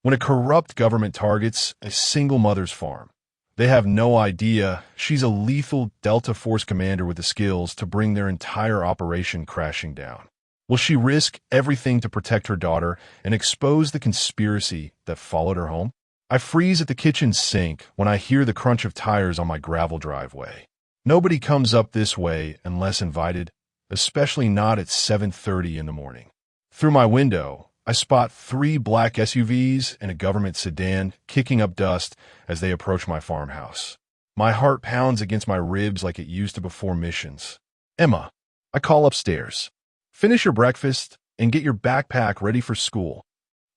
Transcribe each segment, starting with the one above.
when a corrupt government targets a single mother's farm. They have no idea she's a lethal Delta Force commander with the skills to bring their entire operation crashing down. Will she risk everything to protect her daughter and expose the conspiracy that followed her home? I freeze at the kitchen sink when I hear the crunch of tires on my gravel driveway. Nobody comes up this way unless invited, especially not at 7:30 in the morning. Through my window, I spot 3 black SUVs and a government sedan kicking up dust as they approach my farmhouse. My heart pounds against my ribs like it used to before missions. Emma, I call upstairs. Finish your breakfast and get your backpack ready for school.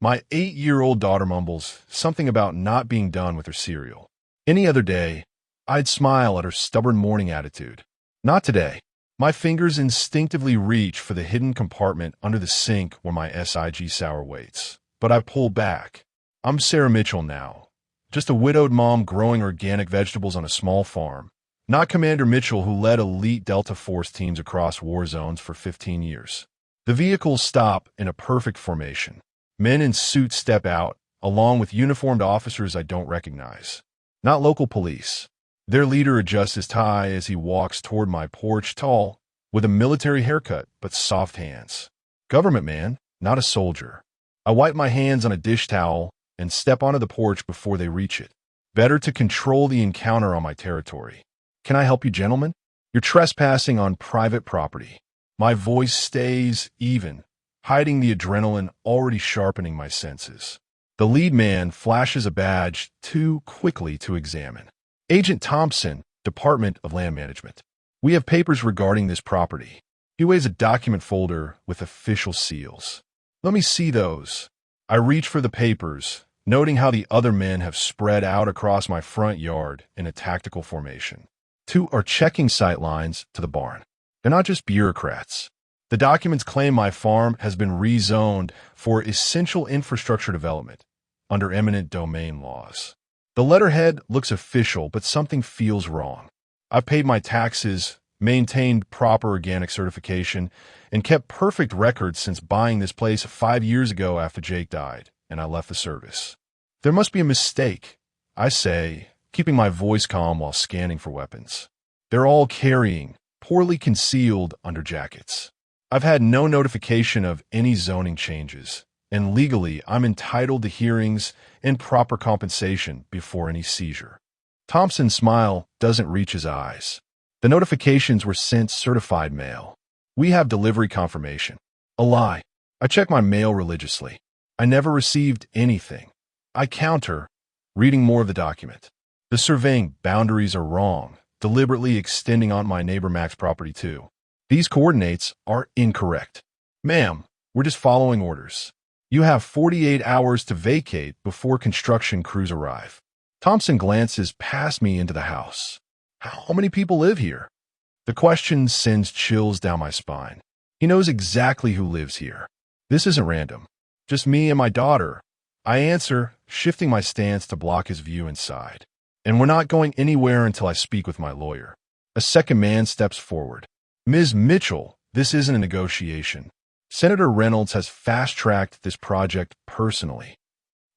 My 8-year-old daughter mumbles something about not being done with her cereal. Any other day, I'd smile at her stubborn morning attitude. Not today. My fingers instinctively reach for the hidden compartment under the sink where my SIG sour waits. But I pull back. I'm Sarah Mitchell now. Just a widowed mom growing organic vegetables on a small farm. Not Commander Mitchell, who led elite Delta Force teams across war zones for 15 years. The vehicles stop in a perfect formation. Men in suits step out, along with uniformed officers I don't recognize. Not local police. Their leader adjusts his tie as he walks toward my porch, tall, with a military haircut but soft hands. Government man, not a soldier. I wipe my hands on a dish towel and step onto the porch before they reach it. Better to control the encounter on my territory. Can I help you, gentlemen? You're trespassing on private property. My voice stays even, hiding the adrenaline already sharpening my senses. The lead man flashes a badge too quickly to examine. Agent Thompson, Department of Land Management. We have papers regarding this property. He weighs a document folder with official seals. Let me see those. I reach for the papers, noting how the other men have spread out across my front yard in a tactical formation. 2 are checking sight lines to the barn. They're not just bureaucrats. The documents claim my farm has been rezoned for essential infrastructure development under eminent domain laws. The letterhead looks official, but something feels wrong. I've paid my taxes, maintained proper organic certification, and kept perfect records since buying this place 5 years ago after Jake died, and I left the service. There must be a mistake, I say, keeping my voice calm while scanning for weapons. They're all carrying, poorly concealed under jackets. I've had no notification of any zoning changes, and legally I'm entitled to hearings and proper compensation before any seizure. Thompson's smile doesn't reach his eyes. The notifications were sent certified mail. We have delivery confirmation. A lie. I check my mail religiously. I never received anything. I counter, reading more of the document. The surveying boundaries are wrong, deliberately extending on my neighbor Mac's property too. These coordinates are incorrect. Ma'am, we're just following orders. You have 48 hours to vacate before construction crews arrive. Thompson glances past me into the house. How many people live here? The question sends chills down my spine. He knows exactly who lives here. This isn't random. Just me and my daughter. I answer, shifting my stance to block his view inside. And we're not going anywhere until I speak with my lawyer. A second man steps forward. Ms. Mitchell, this isn't a negotiation. Senator Reynolds has fast-tracked this project personally.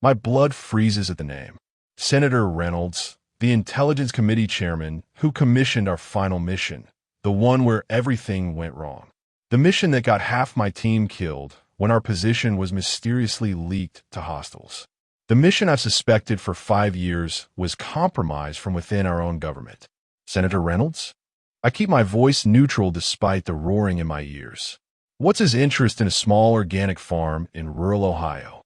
My blood freezes at the name. Senator Reynolds, the Intelligence Committee chairman who commissioned our final mission, the one where everything went wrong. The mission that got half my team killed when our position was mysteriously leaked to hostiles. The mission I've suspected for 5 years was compromised from within our own government. Senator Reynolds? I keep my voice neutral despite the roaring in my ears. What's his interest in a small organic farm in rural Ohio?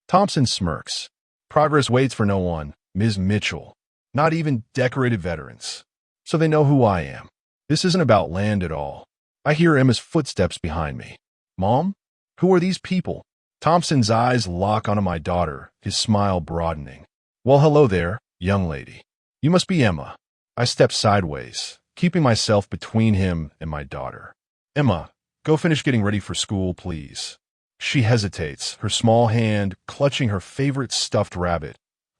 Thompson smirks. Progress waits for no one, Ms. Mitchell. Not even decorated veterans. So they know who I am. This isn't about land at all. I hear Emma's footsteps behind me. Mom? Who are these people? Thompson's eyes lock onto my daughter, his smile broadening. Well, hello there, young lady. You must be Emma. I step sideways, keeping myself between him and my daughter. Emma, go finish getting ready for school, please. She hesitates, her small hand clutching her favorite stuffed rabbit,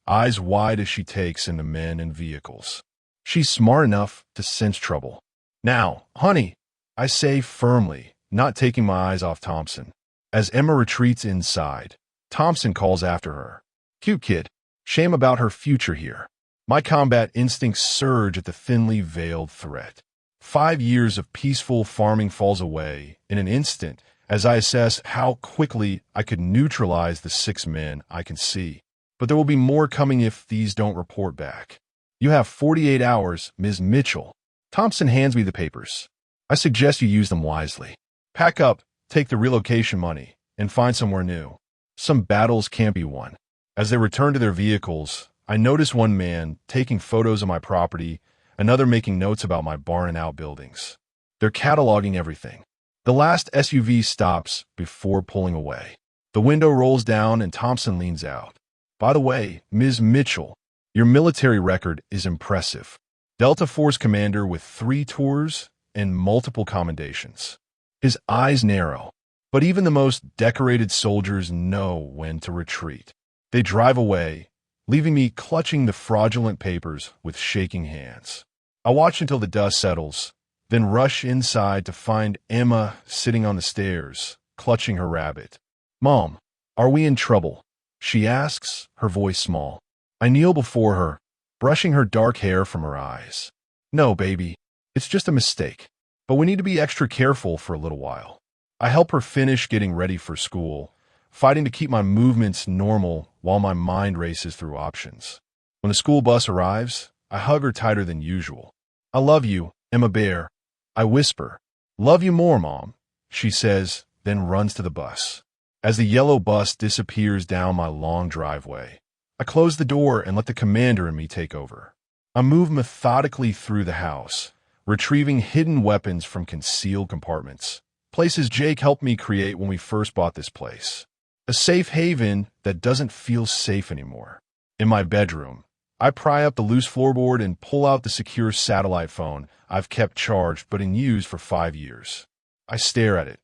eyes wide as she takes in the men and vehicles. She's smart enough to sense trouble. Now, honey, I say firmly, not taking my eyes off Thompson. As Emma retreats inside, Thompson calls after her. Cute kid. Shame about her future here. My combat instincts surge at the thinly veiled threat. 5 years of peaceful farming falls away in an instant as I assess how quickly I could neutralize the 6 men I can see. But there will be more coming if these don't report back. You have 48 hours, Ms. Mitchell. Thompson hands me the papers. I suggest you use them wisely. Pack up, take the relocation money, and find somewhere new. Some battles can't be won. As they return to their vehicles, I notice one man taking photos of my property, another making notes about my barn and outbuildings. They're cataloging everything. The last SUV stops before pulling away. The window rolls down and Thompson leans out. By the way, Ms. Mitchell, your military record is impressive. Delta Force commander with 3 tours and multiple commendations. His eyes narrow, but even the most decorated soldiers know when to retreat. They drive away, leaving me clutching the fraudulent papers with shaking hands. I watch until the dust settles, then rush inside to find Emma sitting on the stairs, clutching her rabbit. "Mom, are we in trouble?" she asks, her voice small. I kneel before her, brushing her dark hair from her eyes. "No, baby, it's just a mistake, but we need to be extra careful for a little while." I help her finish getting ready for school, fighting to keep my movements normal while my mind races through options. When the school bus arrives, I hug her tighter than usual. "I love you, Emma Bear," I whisper. "Love you more, Mom," she says, then runs to the bus. As the yellow bus disappears down my long driveway, I close the door and let the commander and me take over. I move methodically through the house, retrieving hidden weapons from concealed compartments, places Jake helped me create when we first bought this place. A safe haven that doesn't feel safe anymore. In my bedroom, I pry up the loose floorboard and pull out the secure satellite phone I've kept charged but in use for 5 years. I stare at it,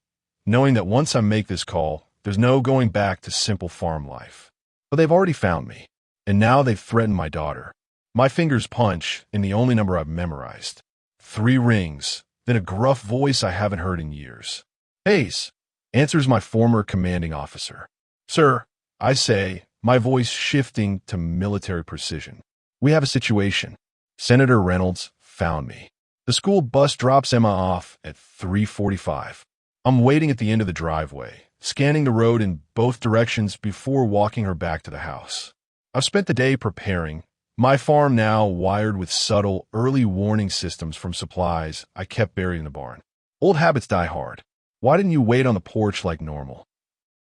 knowing that once I make this call, there's no going back to simple farm life. But they've already found me, and now they've threatened my daughter. My fingers punch in the only number I've memorized. 3 rings, then a gruff voice I haven't heard in years. "Hayes," answers my former commanding officer. "Sir," I say, my voice shifting to military precision. "We have a situation. Senator Reynolds found me." The school bus drops Emma off at 3:45. I'm waiting at the end of the driveway, scanning the road in both directions before walking her back to the house. I've spent the day preparing, my farm now wired with subtle, early warning systems from supplies I kept buried in the barn. Old habits die hard. "Why didn't you wait on the porch like normal?"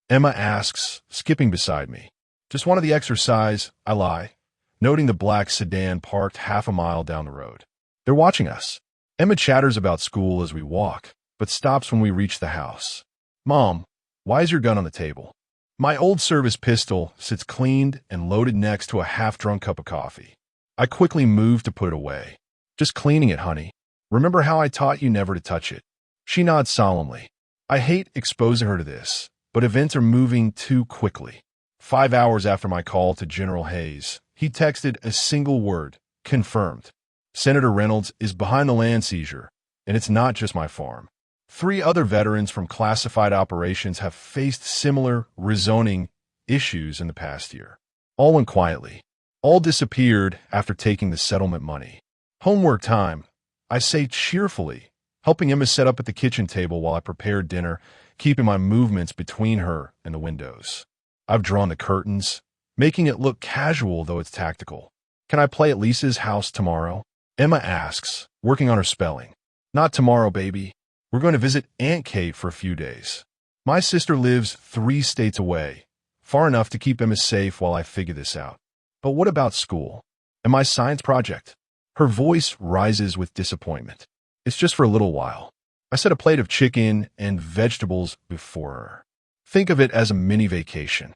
Emma asks, skipping beside me. "Just wanted the exercise," I lie, noting the black sedan parked half a mile down the road. They're watching us. Emma chatters about school as we walk, but stops when we reach the house. "Mom, why is your gun on the table?" My old service pistol sits cleaned and loaded next to a half-drunk cup of coffee. I quickly move to put it away. "Just cleaning it, honey. Remember how I taught you never to touch it?" She nods solemnly. I hate exposing her to this, but events are moving too quickly. 5 hours after my call to General Hayes, he texted a single word: "Confirmed." Senator Reynolds is behind the land seizure, and it's not just my farm. 3 other veterans from classified operations have faced similar rezoning issues in the past year. All went quietly. All disappeared after taking the settlement money. "Homework time," I say cheerfully, helping Emma set up at the kitchen table while I prepare dinner, keeping my movements between her and the windows. I've drawn the curtains, making it look casual though it's tactical. "Can I play at Lisa's house tomorrow?" Emma asks, working on her spelling. "Not tomorrow, baby. We're going to visit Aunt Kate for a few days. My sister lives 3 states away, far enough to keep Emma safe while I figure this out." "But what about school? And my science project?" Her voice rises with disappointment. "It's just for a little while." I set a plate of chicken and vegetables before her. Think of it as a mini vacation.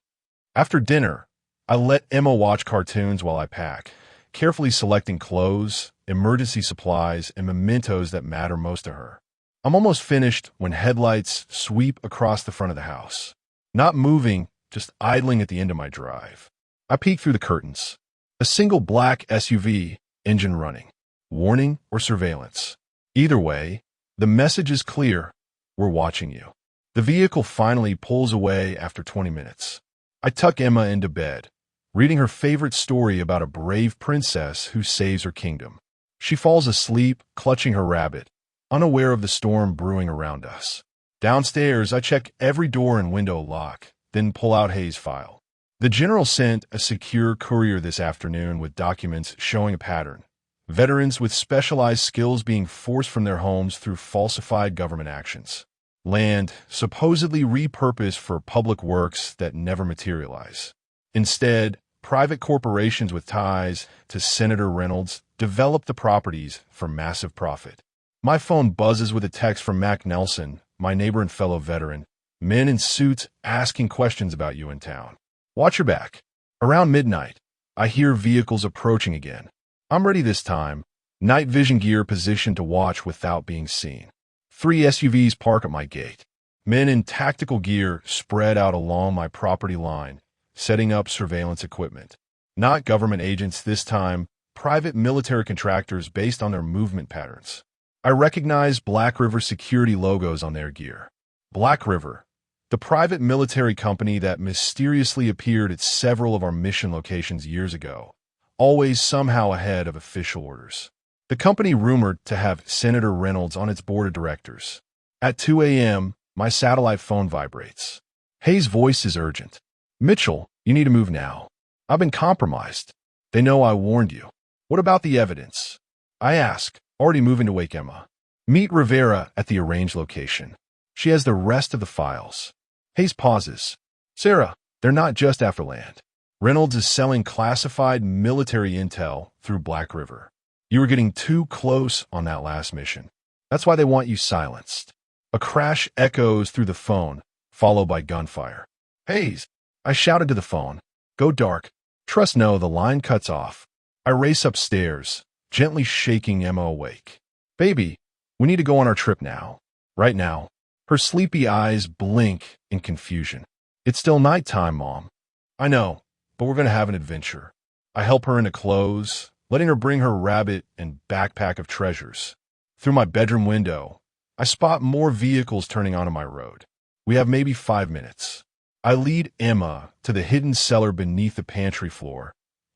After dinner, I let Emma watch cartoons while I pack, carefully selecting clothes, emergency supplies, and mementos that matter most to her. I'm almost finished when headlights sweep across the front of the house. Not moving, just idling at the end of my drive. I peek through the curtains. A single black SUV, engine running. Warning or surveillance. Either way, the message is clear: we're watching you. The vehicle finally pulls away after 20 minutes. I tuck Emma into bed, reading her favorite story about a brave princess who saves her kingdom. She falls asleep, clutching her rabbit, unaware of the storm brewing around us. Downstairs, I check every door and window lock, then pull out Hayes' file. The general sent a secure courier this afternoon with documents showing a pattern. Veterans with specialized skills being forced from their homes through falsified government actions. Land supposedly repurposed for public works that never materialize. Instead, private corporations with ties to Senator Reynolds develop the properties for massive profit. My phone buzzes with a text from Mac Nelson, my neighbor and fellow veteran. Men in suits asking questions about you in town. Watch your back. Around midnight, I hear vehicles approaching again. I'm ready this time, night vision gear positioned to watch without being seen. 3 SUVs park at my gate. Men in tactical gear spread out along my property line, setting up surveillance equipment. Not government agents this time, private military contractors based on their movement patterns. I recognize Black River security logos on their gear. Black River, the private military company that mysteriously appeared at several of our mission locations years ago, always somehow ahead of official orders. The company rumored to have Senator Reynolds on its board of directors. At 2 a.m., my satellite phone vibrates. Hayes' voice is urgent. Mitchell, you need to move now. I've been compromised. They know I warned you. What about the evidence? I ask, already moving to wake Emma. Meet Rivera at the arranged location. She has the rest of the files. Hayes pauses. Sarah, they're not just after land. Reynolds is selling classified military intel through Black River. You were getting too close on that last mission. That's why they want you silenced. A crash echoes through the phone, followed by gunfire. Hayes, I shouted to the phone. Go dark. Trust no, the line cuts off. I race upstairs, gently shaking Emma awake. Baby, we need to go on our trip now. Right now. Her sleepy eyes blink in confusion. It's still nighttime, Mom. I know, but we're going to have an adventure. I help her into clothes, letting her bring her rabbit and backpack of treasures. Through my bedroom window, I spot more vehicles turning onto my road. We have maybe 5 minutes. I lead Emma to the hidden cellar beneath the pantry floor,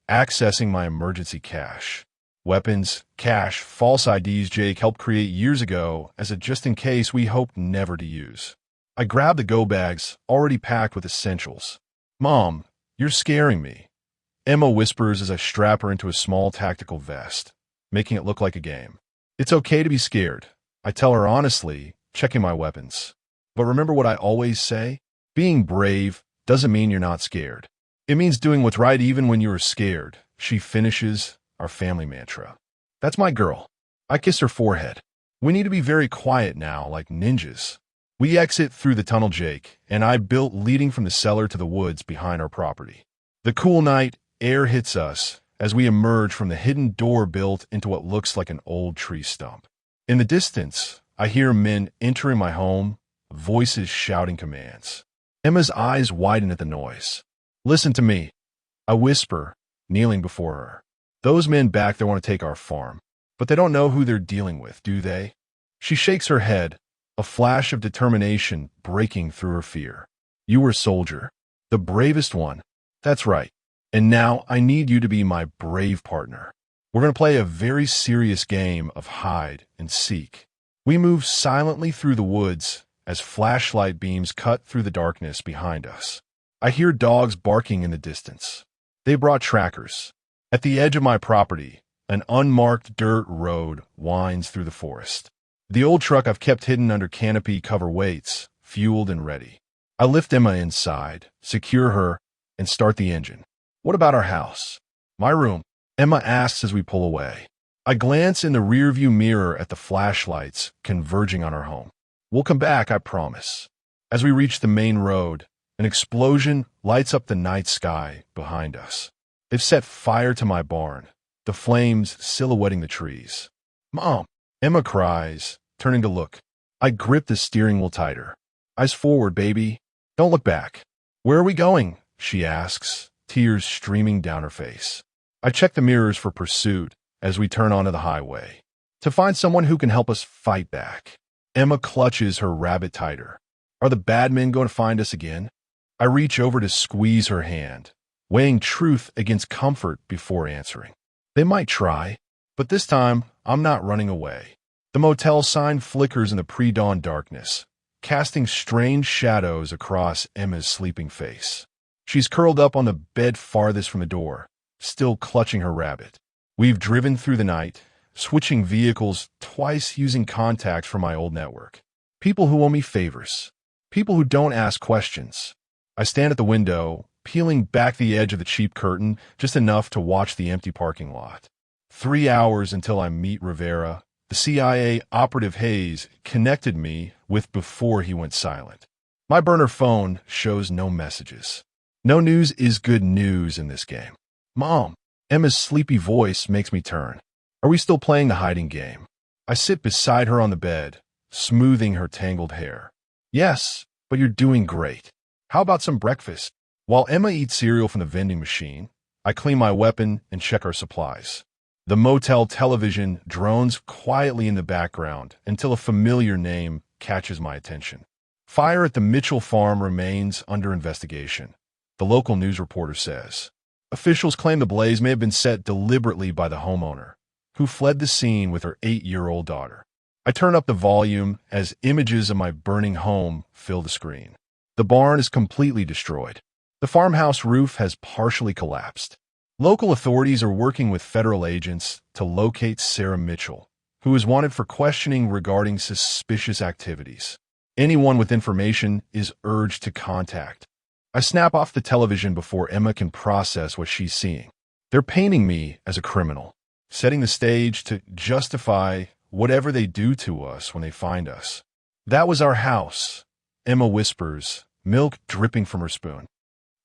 accessing my emergency cache. Weapons, cash, false IDs Jake helped create years ago as a just-in-case we hoped never to use. I grab the go bags, already packed with essentials. Mom, you're scaring me. Emma whispers as I strap her into a small tactical vest, making it look like a game. It's okay to be scared, I tell her honestly, checking my weapons. But remember what I always say? Being brave doesn't mean you're not scared. It means doing what's right even when you are scared, she finishes, our family mantra. That's my girl. I kiss her forehead. We need to be very quiet now, like ninjas. We exit through the tunnel Jake and I built leading from the cellar to the woods behind our property. The cool night air hits us as we emerge from the hidden door built into what looks like an old tree stump. In the distance, I hear men entering my home, voices shouting commands. Emma's eyes widen at the noise. Listen to me, I whisper, kneeling before her. Those men back there want to take our farm, but they don't know who they're dealing with, do they? She shakes her head, a flash of determination breaking through her fear. You were a soldier, the bravest one. That's right. And now I need you to be my brave partner. We're going to play a very serious game of hide and seek. We move silently through the woods as flashlight beams cut through the darkness behind us. I hear dogs barking in the distance. They brought trackers. At the edge of my property, an unmarked dirt road winds through the forest. The old truck I've kept hidden under canopy cover waits, fueled and ready. I lift Emma inside, secure her, and start the engine. What about our house? My room, Emma asks as we pull away. I glance in the rearview mirror at the flashlights converging on our home. We'll come back, I promise. As we reach the main road, an explosion lights up the night sky behind us. They've set fire to my barn, the flames silhouetting the trees. Mom, Emma cries, turning to look. I grip the steering wheel tighter. Eyes forward, baby. Don't look back. Where are we going? She asks, tears streaming down her face. I check the mirrors for pursuit as we turn onto the highway. To find someone who can help us fight back. Emma clutches her rabbit tighter. Are the bad men going to find us again? I reach over to squeeze her hand, weighing truth against comfort before answering. They might try, but this time I'm not running away. The motel sign flickers in the pre-dawn darkness, casting strange shadows across Emma's sleeping face. She's curled up on the bed farthest from the door, still clutching her rabbit. We've driven through the night, switching vehicles twice using contacts from my old network. People who owe me favors. People who don't ask questions. I stand at the window, peeling back the edge of the cheap curtain just enough to watch the empty parking lot. 3 hours until I meet Rivera, the CIA operative Hayes connected me with before he went silent. My burner phone shows no messages. No news is good news in this game. Mom, Emma's sleepy voice makes me turn. Are we still playing the hiding game? I sit beside her on the bed, smoothing her tangled hair. Yes, but you're doing great. How about some breakfast? While Emma eats cereal from the vending machine, I clean my weapon and check our supplies. The motel television drones quietly in the background until a familiar name catches my attention. Fire at the Mitchell farm remains under investigation, the local news reporter says. Officials claim the blaze may have been set deliberately by the homeowner, who fled the scene with her 8-year-old daughter. I turn up the volume as images of my burning home fill the screen. The barn is completely destroyed. The farmhouse roof has partially collapsed. Local authorities are working with federal agents to locate Sarah Mitchell, who is wanted for questioning regarding suspicious activities. Anyone with information is urged to contact. I snap off the television before Emma can process what she's seeing. They're painting me as a criminal, setting the stage to justify whatever they do to us when they find us. That was our house, Emma whispers, milk dripping from her spoon.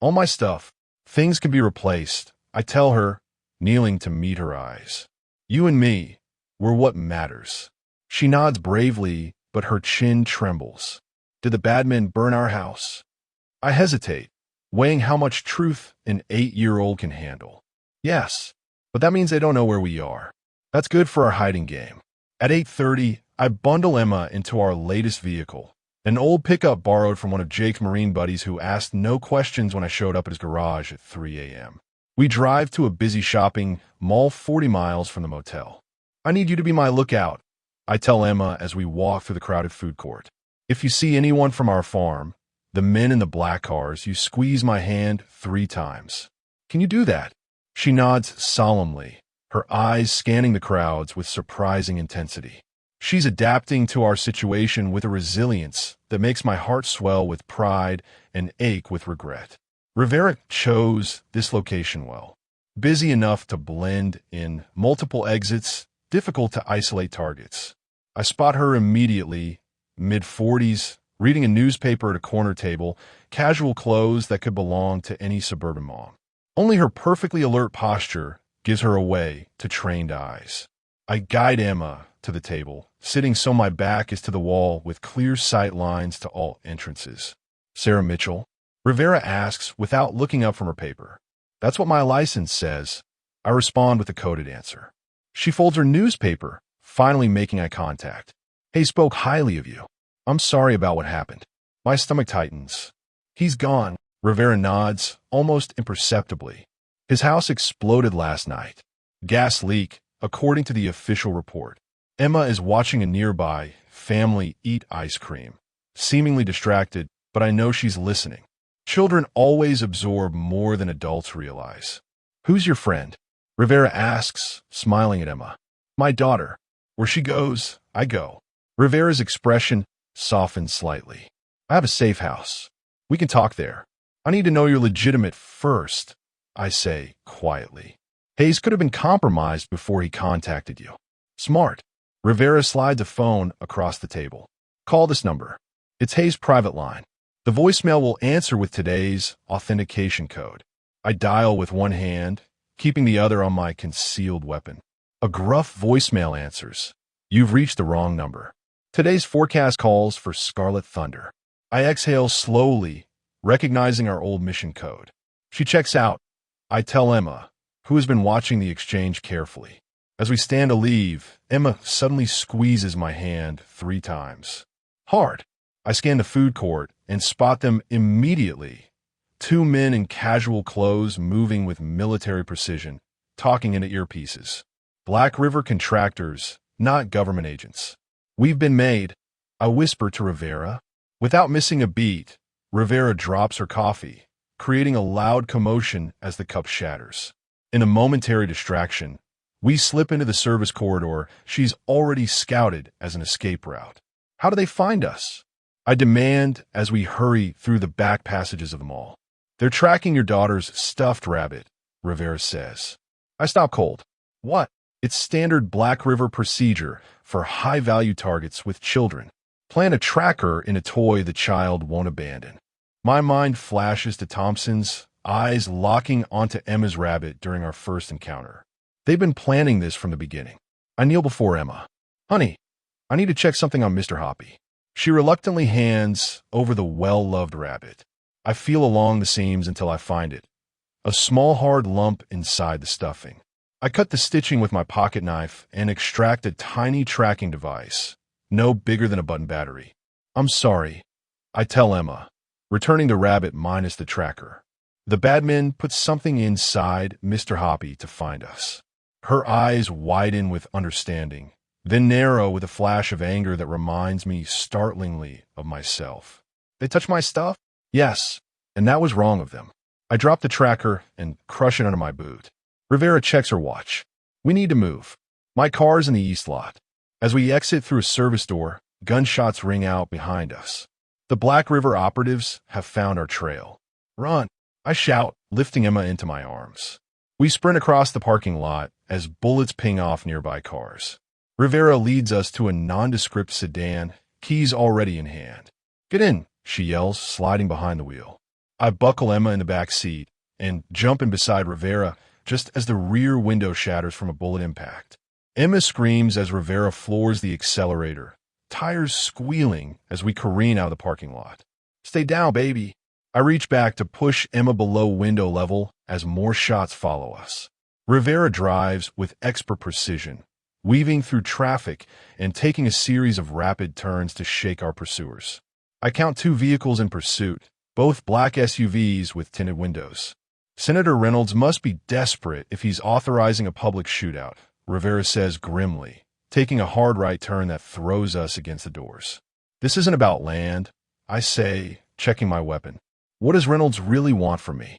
All my stuff, things can be replaced, I tell her, kneeling to meet her eyes. You and me, we're what matters. She nods bravely, but her chin trembles. Did the bad men burn our house? I hesitate, weighing how much truth an 8-year-old can handle. Yes, but that means they don't know where we are. That's good for our hiding game. At 8:30, I bundle Emma into our latest vehicle, an old pickup borrowed from one of Jake's Marine buddies who asked no questions when I showed up at his garage at 3 a.m. We drive to a busy shopping mall 40 miles from the motel. I need you to be my lookout, I tell Emma as we walk through the crowded food court. If you see anyone from our farm, the men in the black cars, you squeeze my hand 3 times. Can you do that? She nods solemnly, her eyes scanning the crowds with surprising intensity. She's adapting to our situation with a resilience that makes my heart swell with pride and ache with regret. Rivera chose this location well. Busy enough to blend in, multiple exits, difficult to isolate targets. I spot her immediately, mid-40s, reading a newspaper at a corner table, casual clothes that could belong to any suburban mom. Only her perfectly alert posture gives her away to trained eyes. I guide Emma to the table, sitting so my back is to the wall with clear sight lines to all entrances. Sarah Mitchell? Rivera asks without looking up from her paper. That's what my license says. I respond with a coded answer. She folds her newspaper, finally making eye contact. He spoke highly of you. I'm sorry about what happened. My stomach tightens. He's gone. Rivera nods, almost imperceptibly. His house exploded last night. Gas leak, according to the official report. Emma is watching a nearby family eat ice cream, seemingly distracted, but I know she's listening. Children always absorb more than adults realize. Who's your friend? Rivera asks, smiling at Emma. My daughter. Where she goes, I go. Rivera's expression softens slightly. I have a safe house. We can talk there. I need to know you're legitimate first, I say quietly. Hayes could have been compromised before he contacted you. Smart. Rivera slides a phone across the table. Call this number. It's Hayes' private line. The voicemail will answer with today's authentication code. I dial with one hand, keeping the other on my concealed weapon. A gruff voicemail answers. You've reached the wrong number. Today's forecast calls for Scarlet Thunder. I exhale slowly, recognizing our old mission code. She checks out. I tell Emma, who has been watching the exchange carefully. As we stand to leave, Emma suddenly squeezes my hand 3 times. Hard. I scan the food court and spot them immediately. Two men in casual clothes moving with military precision, talking into earpieces. Black River contractors, not government agents. We've been made, I whisper to Rivera. Without missing a beat, Rivera drops her coffee, creating a loud commotion as the cup shatters. In a momentary distraction, we slip into the service corridor she's already scouted as an escape route. How do they find us? I demand as we hurry through the back passages of the mall. They're tracking your daughter's stuffed rabbit, Rivera says. I stop cold. What? It's standard Black River procedure for high-value targets with children. Plant a tracker in a toy the child won't abandon. My mind flashes to Thompson's, eyes locking onto Emma's rabbit during our first encounter. They've been planning this from the beginning. I kneel before Emma. Honey, I need to check something on Mr. Hoppy. She reluctantly hands over the well-loved rabbit. I feel along the seams until I find it. A small hard lump inside the stuffing. I cut the stitching with my pocket knife and extract a tiny tracking device, no bigger than a button battery. I'm sorry, I tell Emma, returning the rabbit minus the tracker. The badman put something inside Mr. Hoppy to find us. Her eyes widen with understanding, then narrow with a flash of anger that reminds me startlingly of myself. They touched my stuff? Yes, and that was wrong of them. I drop the tracker and crush it under my boot. Rivera checks her watch. We need to move. My car's in the east lot. As we exit through a service door, gunshots ring out behind us. The Black River operatives have found our trail. Run, I shout, lifting Emma into my arms. We sprint across the parking lot as bullets ping off nearby cars. Rivera leads us to a nondescript sedan, keys already in hand. Get in, she yells, sliding behind the wheel. I buckle Emma in the back seat and jump in beside Rivera just as the rear window shatters from a bullet impact. Emma screams as Rivera floors the accelerator, tires squealing as we careen out of the parking lot. Stay down, baby. I reach back to push Emma below window level as more shots follow us. Rivera drives with expert precision, weaving through traffic and taking a series of rapid turns to shake our pursuers. I count 2 vehicles in pursuit, both black SUVs with tinted windows. Senator Reynolds must be desperate if he's authorizing a public shootout, Rivera says grimly, taking a hard right turn that throws us against the doors. This isn't about land, I say, checking my weapon. What does Reynolds really want from me?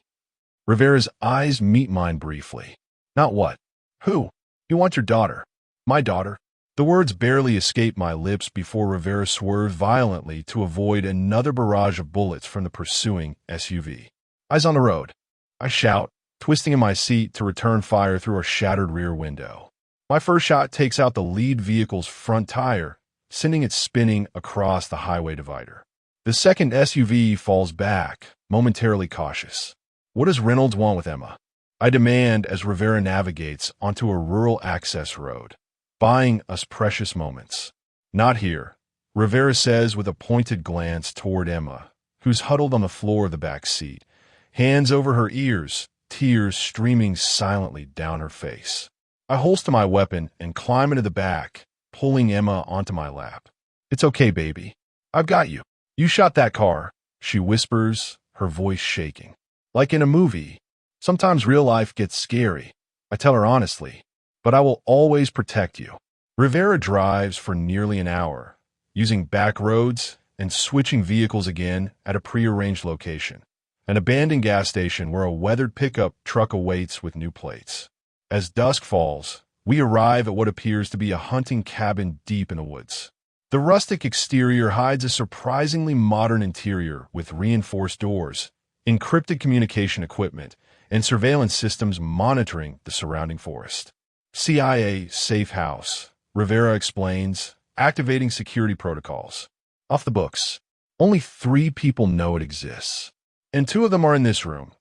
Rivera's eyes meet mine briefly. Not what? Who? You want your daughter. My daughter. The words barely escape my lips before Rivera swerves violently to avoid another barrage of bullets from the pursuing SUV. Eyes on the road. I shout, twisting in my seat to return fire through a shattered rear window. My first shot takes out the lead vehicle's front tire, sending it spinning across the highway divider. The second SUV falls back, momentarily cautious. What does Reynolds want with Emma? I demand as Rivera navigates onto a rural access road, buying us precious moments. Not here, Rivera says with a pointed glance toward Emma, who's huddled on the floor of the back seat, hands over her ears, tears streaming silently down her face. I holster my weapon and climb into the back, pulling Emma onto my lap. It's okay, baby. I've got you. You shot that car, she whispers, her voice shaking. Like in a movie. Sometimes real life gets scary, I tell her honestly, but I will always protect you. Rivera drives for nearly an hour, using back roads and switching vehicles again at a prearranged location, an abandoned gas station where a weathered pickup truck awaits with new plates. As dusk falls, we arrive at what appears to be a hunting cabin deep in the woods. The rustic exterior hides a surprisingly modern interior with reinforced doors, encrypted communication equipment, and surveillance systems monitoring the surrounding forest. CIA safe house, Rivera explains, activating security protocols. Off the books. Only 3 people know it exists. And 2 of them are in this room,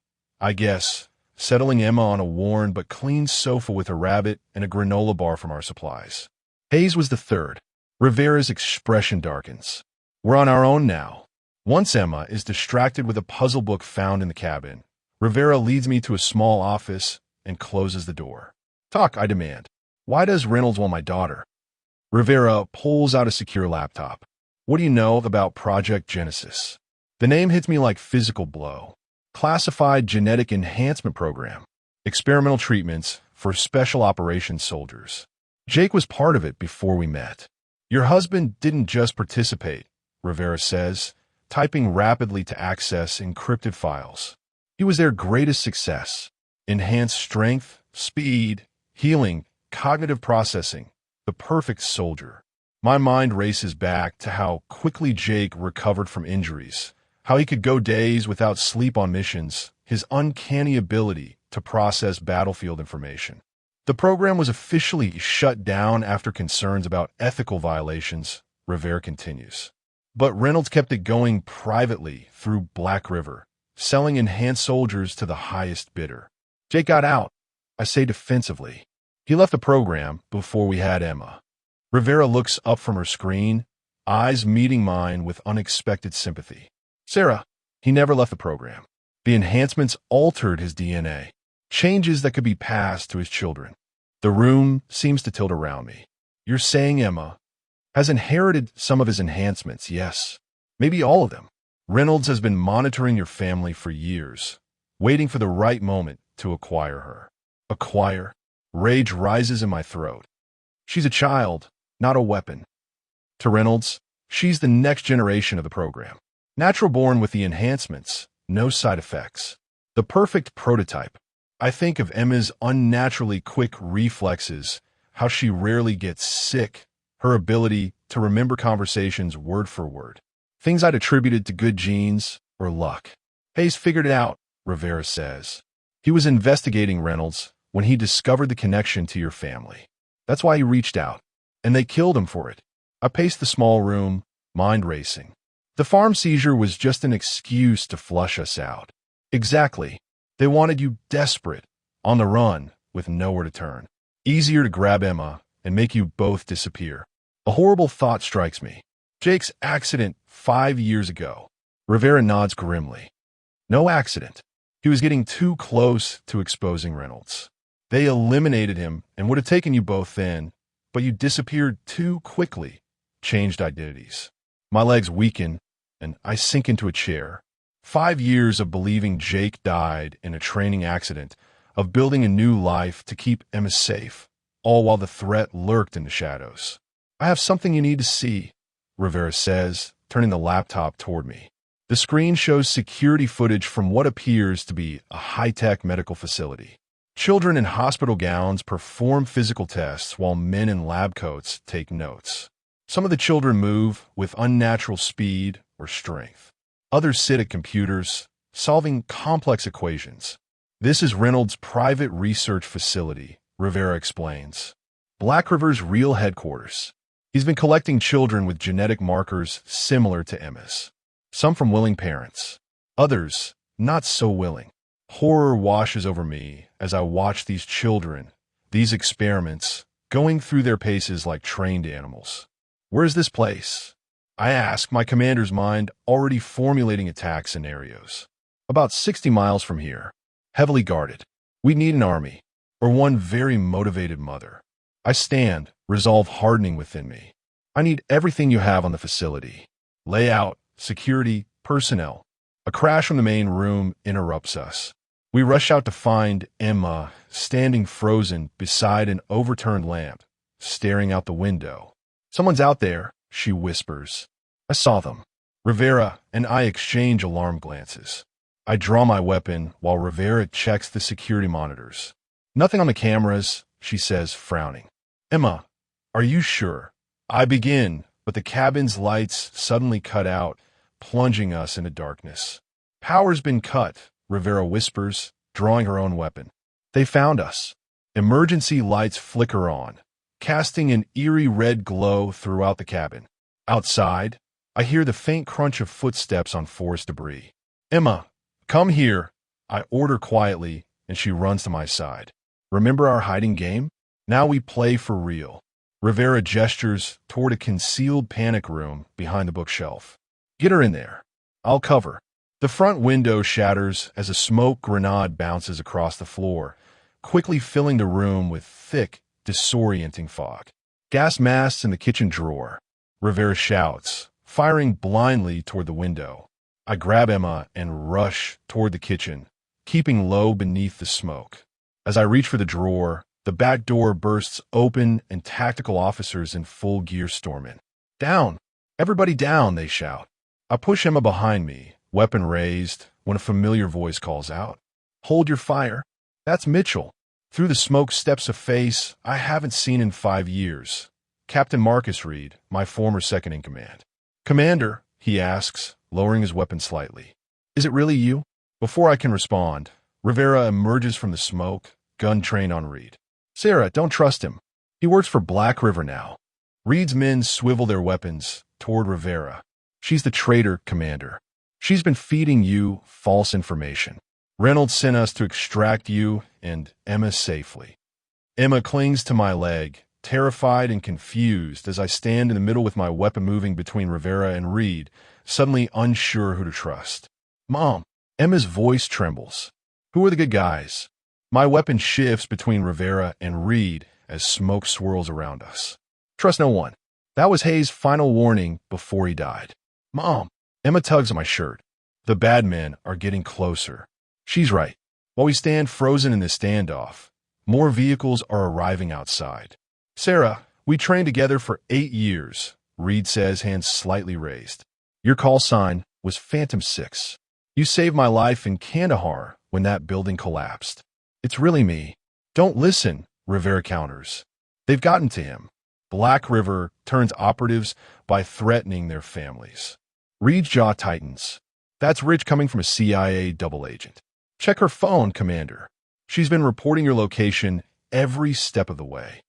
I guess, settling Emma on a worn but clean sofa with a rabbit and a granola bar from our supplies. Hayes was the 3rd. Rivera's expression darkens. We're on our own now. Once Emma is distracted with a puzzle book found in the cabin, Rivera leads me to a small office and closes the door. Talk, I demand. Why does Reynolds want my daughter? Rivera pulls out a secure laptop. What do you know about Project Genesis? The name hits me like physical blow. Classified Genetic Enhancement Program. Experimental treatments for special operations soldiers. Jake was part of it before we met. Your husband didn't just participate, Rivera says, typing rapidly to access encrypted files. He was their greatest success. Enhanced strength, speed, healing, cognitive processing. The perfect soldier. My mind races back to how quickly Jake recovered from injuries, how he could go days without sleep on missions, his uncanny ability to process battlefield information. The program was officially shut down after concerns about ethical violations, Rivera continues. But Reynolds kept it going privately through Black River, selling enhanced soldiers to the highest bidder. Jake got out, I say defensively. He left the program before we had Emma. Rivera looks up from her screen, eyes meeting mine with unexpected sympathy. Sarah, he never left the program. The enhancements altered his DNA, changes that could be passed to his children. The room seems to tilt around me. You're saying Emma has inherited some of his enhancements, yes. Maybe all of them. Reynolds has been monitoring your family for years, waiting for the right moment to acquire her. Acquire? Rage rises in my throat. She's a child, not a weapon. To Reynolds, she's the next generation of the program. Natural born with the enhancements, no side effects. The perfect prototype. I think of Emma's unnaturally quick reflexes, how she rarely gets sick, her ability to remember conversations word for word. Things I'd attributed to good genes or luck. Hayes figured it out, Rivera says. He was investigating Reynolds when he discovered the connection to your family. That's why he reached out, and they killed him for it. I paced the small room, mind racing. The farm seizure was just an excuse to flush us out. Exactly. They wanted you desperate, on the run, with nowhere to turn. Easier to grab Emma and make you both disappear. A horrible thought strikes me. Jake's accident 5 years ago. Rivera nods grimly. No accident. He was getting too close to exposing Reynolds. They eliminated him and would have taken you both in, but you disappeared too quickly, changed identities. My legs weaken, and I sink into a chair. 5 years of believing Jake died in a training accident, of building a new life to keep Emma safe, all while the threat lurked in the shadows. I have something you need to see, Rivera says, turning the laptop toward me. The screen shows security footage from what appears to be a high-tech medical facility. Children in hospital gowns perform physical tests while men in lab coats take notes. Some of the children move with unnatural speed or strength. Others sit at computers, solving complex equations. This is Reynolds' private research facility, Rivera explains. Black River's real headquarters. He's been collecting children with genetic markers similar to Emma's. Some from willing parents, others not so willing. Horror washes over me as I watch these children, these experiments, going through their paces like trained animals. Where's this place? I ask, my commander's mind already formulating attack scenarios. About 60 miles from here, heavily guarded. We need an army, or one very motivated mother. I stand, resolve hardening within me. I need everything you have on the facility. Layout, security, personnel. A crash from the main room interrupts us. We rush out to find Emma standing frozen beside an overturned lamp, staring out the window. Someone's out there, she whispers. I saw them. Rivera and I exchange alarm glances. I draw my weapon while Rivera checks the security monitors. Nothing on the cameras, she says, frowning. Emma, are you sure? I begin, but the cabin's lights suddenly cut out, plunging us into darkness. Power's been cut, Rivera whispers, drawing her own weapon. They found us. Emergency lights flicker on, casting an eerie red glow throughout the cabin. Outside, I hear the faint crunch of footsteps on forest debris. Emma, come here, I order quietly, and she runs to my side. Remember our hiding game? Now we play for real. Rivera gestures toward a concealed panic room behind the bookshelf. Get her in there. I'll cover. The front window shatters as a smoke grenade bounces across the floor, quickly filling the room with thick, disorienting fog. Gas masks in the kitchen drawer. Rivera shouts, firing blindly toward the window. I grab Emma and rush toward the kitchen, keeping low beneath the smoke. As I reach for the drawer, the back door bursts open and tactical officers in full gear storm in. Down! Everybody down, they shout. I push Emma behind me, weapon raised, when a familiar voice calls out. Hold your fire. That's Mitchell. Through the smoke steps a face I haven't seen in 5 years. Captain Marcus Reed, my former second-in-command. Commander, he asks, lowering his weapon slightly. Is it really you? Before I can respond, Rivera emerges from the smoke, gun trained on Reed. Sarah, don't trust him. He works for Black River now. Reed's men swivel their weapons toward Rivera. She's the traitor, Commander. She's been feeding you false information. Reynolds sent us to extract you and Emma safely. Emma clings to my leg, terrified and confused as I stand in the middle with my weapon moving between Rivera and Reed, suddenly unsure who to trust. Mom, Emma's voice trembles. Who are the good guys? My weapon shifts between Rivera and Reed as smoke swirls around us. Trust no one. That was Hayes' final warning before he died. Mom, Emma tugs at my shirt. The bad men are getting closer. She's right. While we stand frozen in this standoff, more vehicles are arriving outside. Sarah, we trained together for 8 years, Reed says, hands slightly raised. Your call sign was Phantom 6. You saved my life in Kandahar when that building collapsed. It's really me. Don't listen, Rivera counters. They've gotten to him. Black River turns operatives by threatening their families. Reed's jaw tightens. That's Rich coming from a CIA double agent. Check her phone, Commander. She's been reporting your location every step of the way.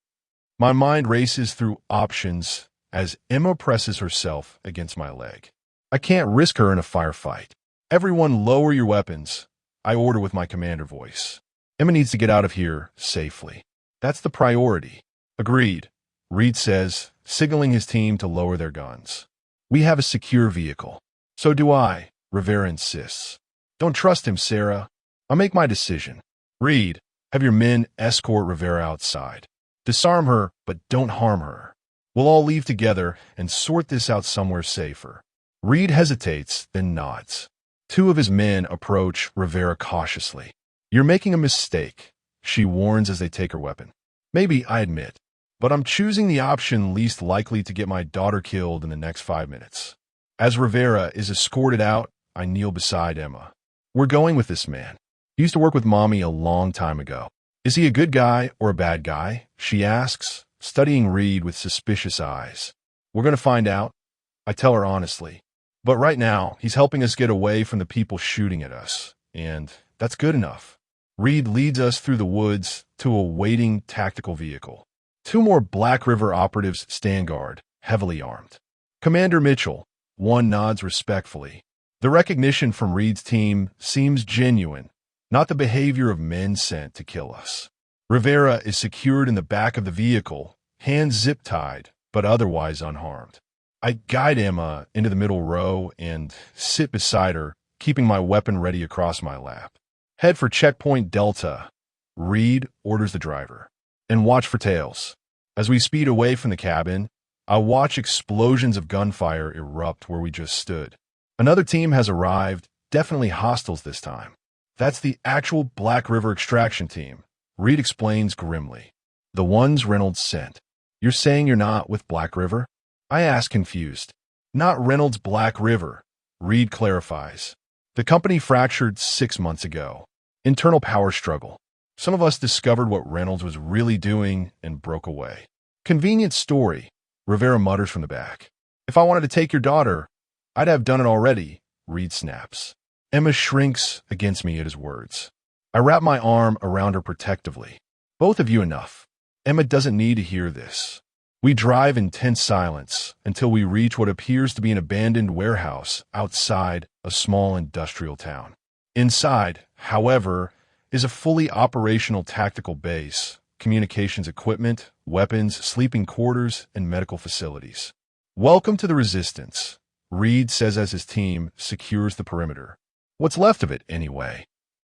My mind races through options as Emma presses herself against my leg. I can't risk her in a firefight. Everyone lower your weapons, I order with my commander voice. Emma needs to get out of here safely. That's the priority. Agreed, Reed says, signaling his team to lower their guns. We have a secure vehicle. So do I, Rivera insists. Don't trust him, Sarah. I'll make my decision. Reed, have your men escort Rivera outside. Disarm her, but don't harm her. We'll all leave together and sort this out somewhere safer. Reed hesitates, then nods. 2 of his men approach Rivera cautiously. You're making a mistake, she warns as they take her weapon. Maybe, I admit, but I'm choosing the option least likely to get my daughter killed in the next 5 minutes. As Rivera is escorted out, I kneel beside Emma. We're going with this man. He used to work with Mommy a long time ago. Is he a good guy or a bad guy? She asks, studying Reed with suspicious eyes. We're going to find out, I tell her honestly. But right now, he's helping us get away from the people shooting at us, and that's good enough. Reed leads us through the woods to a waiting tactical vehicle. 2 more Black River operatives stand guard, heavily armed. Commander Mitchell, one nods respectfully. The recognition from Reed's team seems genuine, not the behavior of men sent to kill us. Rivera is secured in the back of the vehicle, hands zip-tied, but otherwise unharmed. I guide Emma into the middle row and sit beside her, keeping my weapon ready across my lap. Head for checkpoint Delta, Reed orders the driver, and watch for tails. As we speed away from the cabin, I watch explosions of gunfire erupt where we just stood. Another team has arrived, definitely hostiles this time. That's the actual Black River extraction team, Reed explains grimly. The ones Reynolds sent. You're saying you're not with Black River? I ask confused. Not Reynolds Black River, Reed clarifies. The company fractured 6 months ago. Internal power struggle. Some of us discovered what Reynolds was really doing and broke away. Convenient story, Rivera mutters from the back. If I wanted to take your daughter, I'd have done it already, Reed snaps. Emma shrinks against me at his words. I wrap my arm around her protectively. Both of you enough. Emma doesn't need to hear this. We drive in tense silence until we reach what appears to be an abandoned warehouse outside a small industrial town. Inside, however, is a fully operational tactical base, communications equipment, weapons, sleeping quarters, and medical facilities. Welcome to the Resistance, Reed says as his team secures the perimeter. What's left of it, anyway?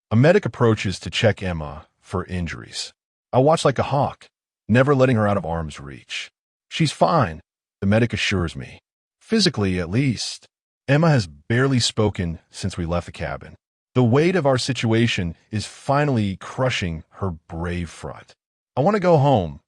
A medic approaches to check Emma for injuries. I watch like a hawk, never letting her out of arm's reach. She's fine, the medic assures me. Physically, at least. Emma has barely spoken since we left the cabin. The weight of our situation is finally crushing her brave front. I want to go home,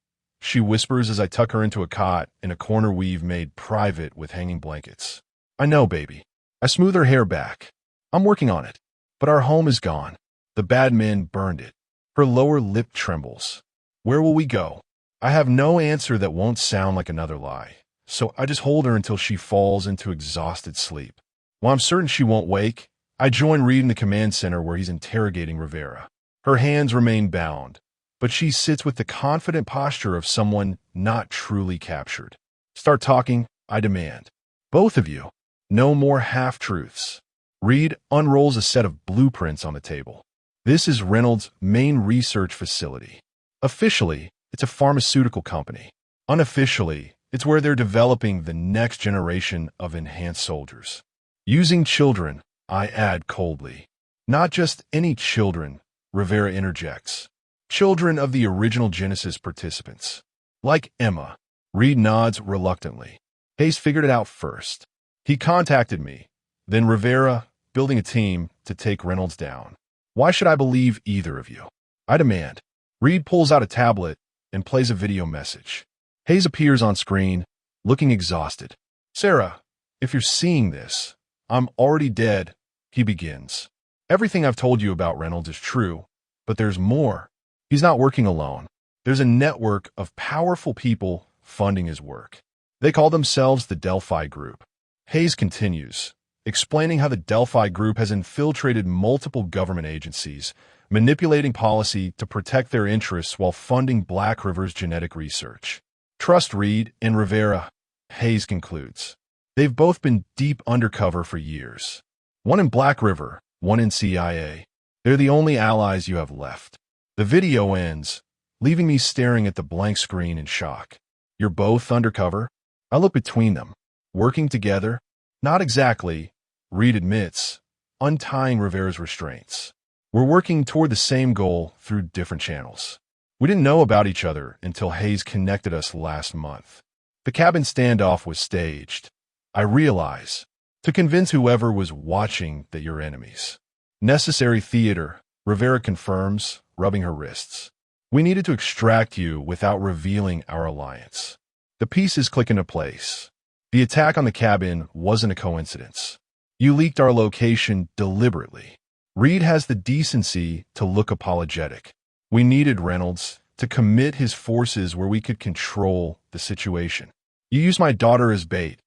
she whispers as I tuck her into a cot in a corner we've made private with hanging blankets. I know, baby. I smooth her hair back. I'm working on it. But our home is gone. The bad men burned it. Her lower lip trembles. Where will we go? I have no answer that won't sound like another lie, so I just hold her until she falls into exhausted sleep. While I'm certain she won't wake, I join Reed in the command center where he's interrogating Rivera. Her hands remain bound, but she sits with the confident posture of someone not truly captured. Start talking, I demand. Both of you. No more half-truths. Reed unrolls a set of blueprints on the table. This is Reynolds' main research facility. Officially, it's a pharmaceutical company. Unofficially, it's where they're developing the next generation of enhanced soldiers. Using children, I add coldly. Not just any children, Rivera interjects. Children of the original Genesis participants. Like Emma. Reed nods reluctantly. Hayes figured it out first. He contacted me, then Rivera, building a team to take Reynolds down. Why should I believe either of you? I demand. Reed pulls out a tablet and plays a video message. Hayes appears on screen, looking exhausted. Sarah, if you're seeing this, I'm already dead, he begins. Everything I've told you about Reynolds is true, but there's more. He's not working alone. There's a network of powerful people funding his work. They call themselves the Delphi Group. Hayes continues, explaining how the Delphi Group has infiltrated multiple government agencies, manipulating policy to protect their interests while funding Black River's genetic research. Trust Reed and Rivera, Hayes concludes. They've both been deep undercover for years. One in Black River, one in CIA. They're the only allies you have left. The video ends, leaving me staring at the blank screen in shock. You're both undercover? I look between them. Working together? Not exactly, Reed admits, untying Rivera's restraints. We're working toward the same goal through different channels. We didn't know about each other until Hayes connected us last month. The cabin standoff was staged. I realize, to convince whoever was watching that you're enemies. Necessary theater, Rivera confirms, rubbing her wrists. We needed to extract you without revealing our alliance. The pieces click into place. The attack on the cabin wasn't a coincidence. You leaked our location deliberately. Reed has the decency to look apologetic. We needed Reynolds to commit his forces where we could control the situation. You used my daughter as bait,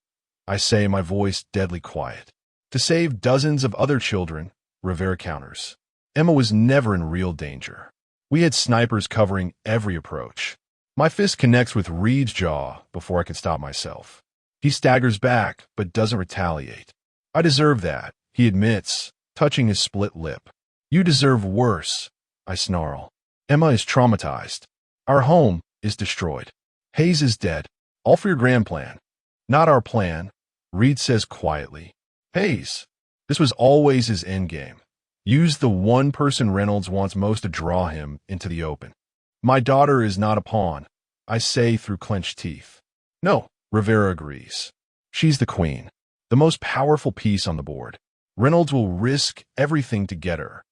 I say, my voice deadly quiet. To save dozens of other children, Rivera counters. Emma was never in real danger. We had snipers covering every approach. My fist connects with Reed's jaw before I can stop myself. He staggers back, but doesn't retaliate. I deserve that, he admits, touching his split lip. You deserve worse, I snarl. Emma is traumatized. Our home is destroyed. Hayes is dead. All for your grand plan. Not our plan, Reed says quietly. Hayes, this was always his endgame. Use the one person Reynolds wants most to draw him into the open. My daughter is not a pawn, I say through clenched teeth. No, Rivera agrees. She's the queen, the most powerful piece on the board. Reynolds will risk everything to get her.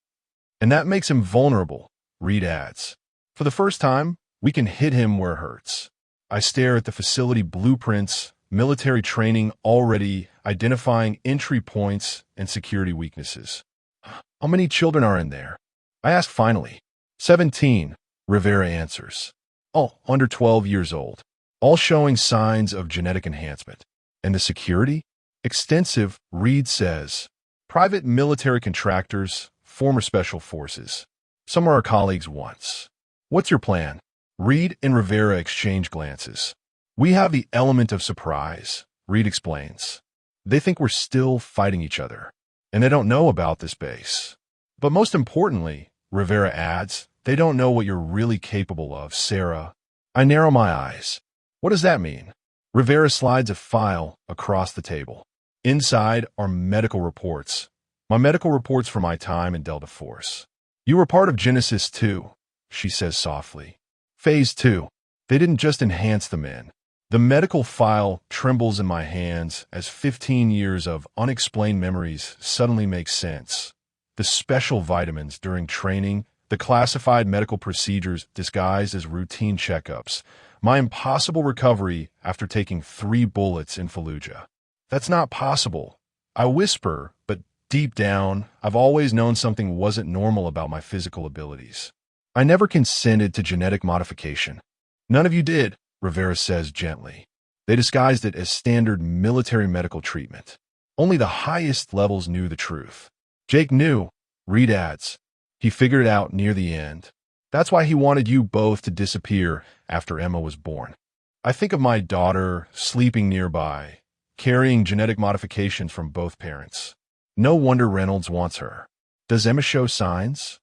And that makes him vulnerable, Reed adds. For the first time, we can hit him where it hurts. I stare at the facility blueprints, military training already identifying entry points and security weaknesses. How many children are in there? I ask finally. 17, Rivera answers. All under 12 years old. All showing signs of genetic enhancement. And the security? Extensive, Reed says. Private military contractors, former special forces. Some are our colleagues once. What's your plan? Reed and Rivera exchange glances. We have the element of surprise, Reed explains. They think we're still fighting each other, and they don't know about this base. But most importantly, Rivera adds, they don't know what you're really capable of, Sarah. I narrow my eyes. What does that mean? Rivera slides a file across the table. Inside are medical reports. My medical reports for my time in Delta Force. You were part of Genesis 2, she says softly. Phase 2. They didn't just enhance the men. The medical file trembles in my hands as 15 years of unexplained memories suddenly make sense. The special vitamins during training, the classified medical procedures disguised as routine checkups, my impossible recovery after taking 3 bullets in Fallujah. That's not possible. I whisper, but deep down, I've always known something wasn't normal about my physical abilities. I never consented to genetic modification. None of you did, Rivera says gently. They disguised it as standard military medical treatment. Only the highest levels knew the truth. Jake knew, Reed adds. He figured it out near the end. That's why he wanted you both to disappear after Emma was born. I think of my daughter sleeping nearby, carrying genetic modifications from both parents. No wonder Reynolds wants her. Does Emma show signs?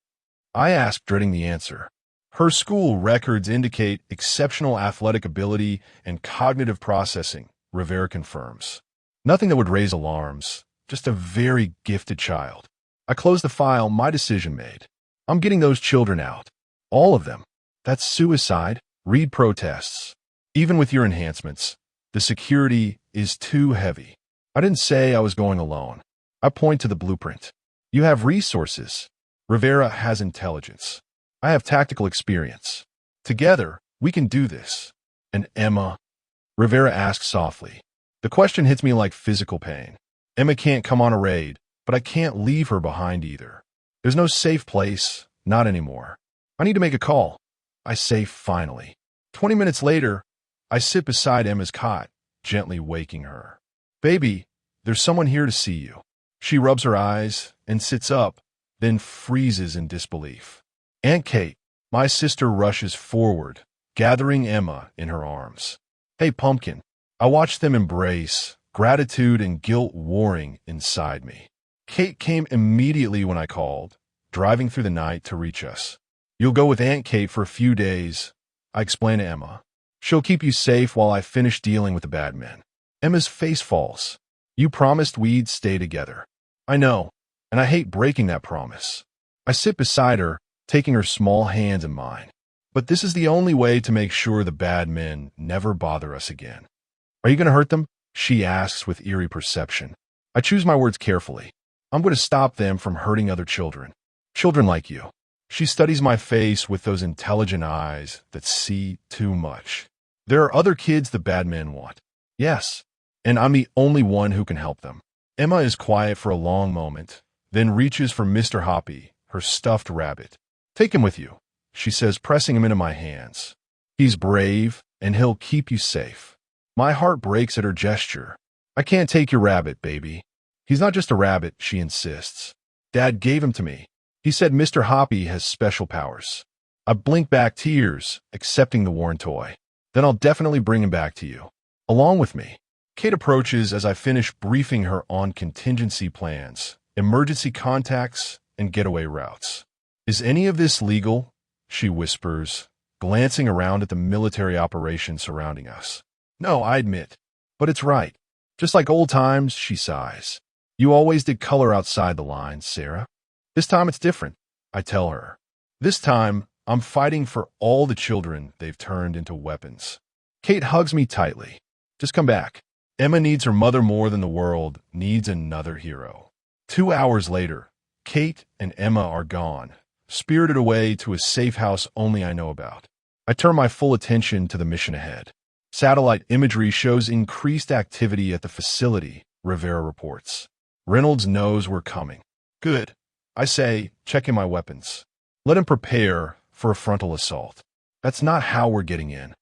I ask, dreading the answer. Her school records indicate exceptional athletic ability and cognitive processing, Rivera confirms. Nothing that would raise alarms, just a very gifted child. I close the file, my decision made. I'm getting those children out. All of them. That's suicide, Reed protests. Even with your enhancements, the security is too heavy. I didn't say I was going alone. I point to the blueprint. You have resources. Rivera has intelligence. I have tactical experience. Together, we can do this. And Emma? Rivera asks softly. The question hits me like physical pain. Emma can't come on a raid, but I can't leave her behind either. There's no safe place, not anymore. I need to make a call. I say finally. 20 minutes later, I sit beside Emma's cot, gently waking her. Baby, there's someone here to see you. She rubs her eyes and sits up, then freezes in disbelief. Aunt Kate, my sister, rushes forward, gathering Emma in her arms. Hey, Pumpkin. I watch them embrace, gratitude and guilt warring inside me. Kate came immediately when I called, driving through the night to reach us. You'll go with Aunt Kate for a few days, I explain to Emma. She'll keep you safe while I finish dealing with the bad men. Emma's face falls. You promised we'd stay together. I know, and I hate breaking that promise. I sit beside her, taking her small hands in mine. But this is the only way to make sure the bad men never bother us again. Are you going to hurt them? She asks with eerie perception. I choose my words carefully. I'm going to stop them from hurting other children. Children like you. She studies my face with those intelligent eyes that see too much. There are other kids the bad men want. Yes, and I'm the only one who can help them. Emma is quiet for a long moment, then reaches for Mr. Hoppy, her stuffed rabbit. Take him with you, she says, pressing him into my hands. He's brave, and he'll keep you safe. My heart breaks at her gesture. I can't take your rabbit, baby. He's not just a rabbit, she insists. Dad gave him to me. He said Mr. Hoppy has special powers. I blink back tears, accepting the worn toy. Then I'll definitely bring him back to you. Along with me. Kate approaches as I finish briefing her on contingency plans, emergency contacts, and getaway routes. Is any of this legal? She whispers, glancing around at the military operation surrounding us. No, I admit. But it's right. Just like old times, she sighs. You always did color outside the lines, Sarah. This time it's different, I tell her. This time, I'm fighting for all the children they've turned into weapons. Kate hugs me tightly. Just come back. Emma needs her mother more than the world needs another hero. 2 hours later, Kate and Emma are gone, spirited away to a safe house only I know about. I turn my full attention to the mission ahead. Satellite imagery shows increased activity at the facility, Rivera reports. Reynolds knows we're coming. Good. I say, checking my weapons. Let him prepare for a frontal assault. That's not how we're getting in.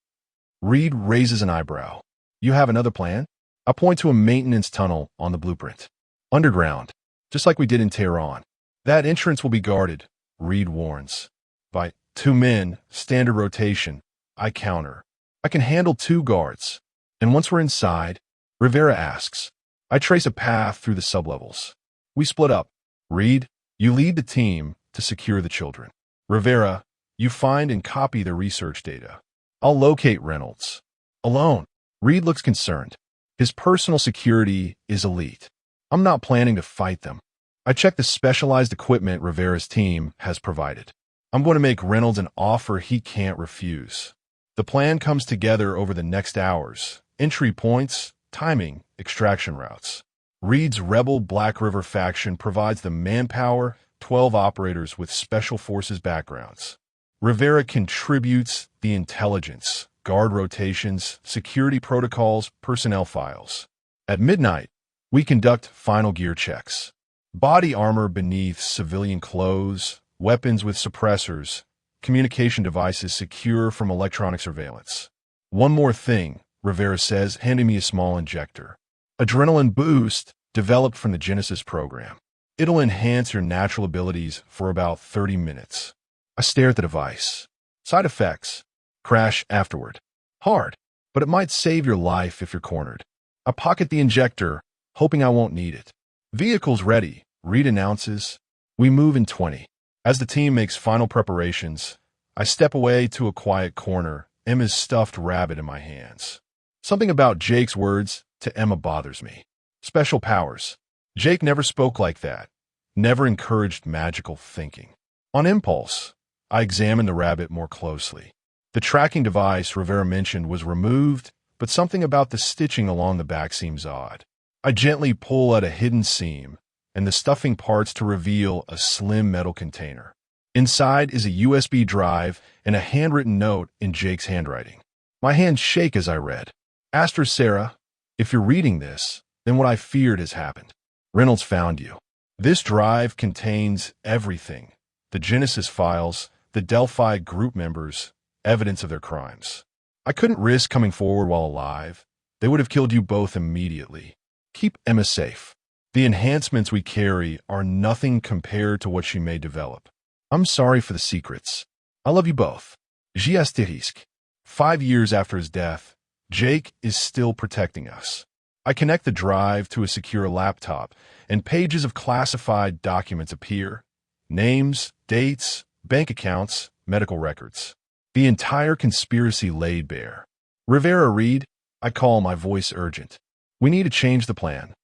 Reed raises an eyebrow. You have another plan? I point to a maintenance tunnel on the blueprint. Underground, just like we did in Tehran. That entrance will be guarded, Reed warns. By 2 men, standard rotation, I counter. I can handle 2 guards. And once we're inside, Rivera asks. I trace a path through the sublevels. We split up. Reed, you lead the team to secure the children. Rivera, you find and copy the research data. I'll locate Reynolds. Alone. Reed looks concerned. His personal security is elite. I'm not planning to fight them. I check the specialized equipment Rivera's team has provided. I'm going to make Reynolds an offer he can't refuse. The plan comes together over the next hours. Entry points, timing, extraction routes. Reed's Rebel Black River faction provides the manpower, 12 operators with special forces backgrounds. Rivera contributes the intelligence, guard rotations, security protocols, personnel files. At midnight, we conduct final gear checks. Body armor beneath civilian clothes, weapons with suppressors, communication devices secure from electronic surveillance. One more thing, Rivera says, handing me a small injector. Adrenaline boost developed from the Genesis program. It'll enhance your natural abilities for about 30 minutes. I stare at the device. Side effects. Crash afterward. Hard, but it might save your life if you're cornered. I pocket the injector, hoping I won't need it. Vehicle's ready, Reed announces. We move in 20. As the team makes final preparations, I step away to a quiet corner, Emma's stuffed rabbit in my hands. Something about Jake's words to Emma bothers me. Special powers. Jake never spoke like that, never encouraged magical thinking. On impulse, I examined the rabbit more closely. The tracking device Rivera mentioned was removed, but something about the stitching along the back seems odd. I gently pull at a hidden seam, and the stuffing parts to reveal a slim metal container. Inside is a USB drive and a handwritten note in Jake's handwriting. My hands shake as I read. Aster Sarah, if you're reading this, then what I feared has happened. Reynolds found you. This drive contains everything. The Genesis files, the Delphi group members, evidence of their crimes. I couldn't risk coming forward while alive. They would have killed you both immediately. Keep Emma safe. The enhancements we carry are nothing compared to what she may develop. I'm sorry for the secrets. I love you both. Giasterisk. 5 years after his death, Jake is still protecting us. I connect the drive to a secure laptop, and pages of classified documents appear. Names, dates, bank accounts, medical records. The entire conspiracy laid bare. Rivera, Reed, I call, my voice urgent. We need to change the plan.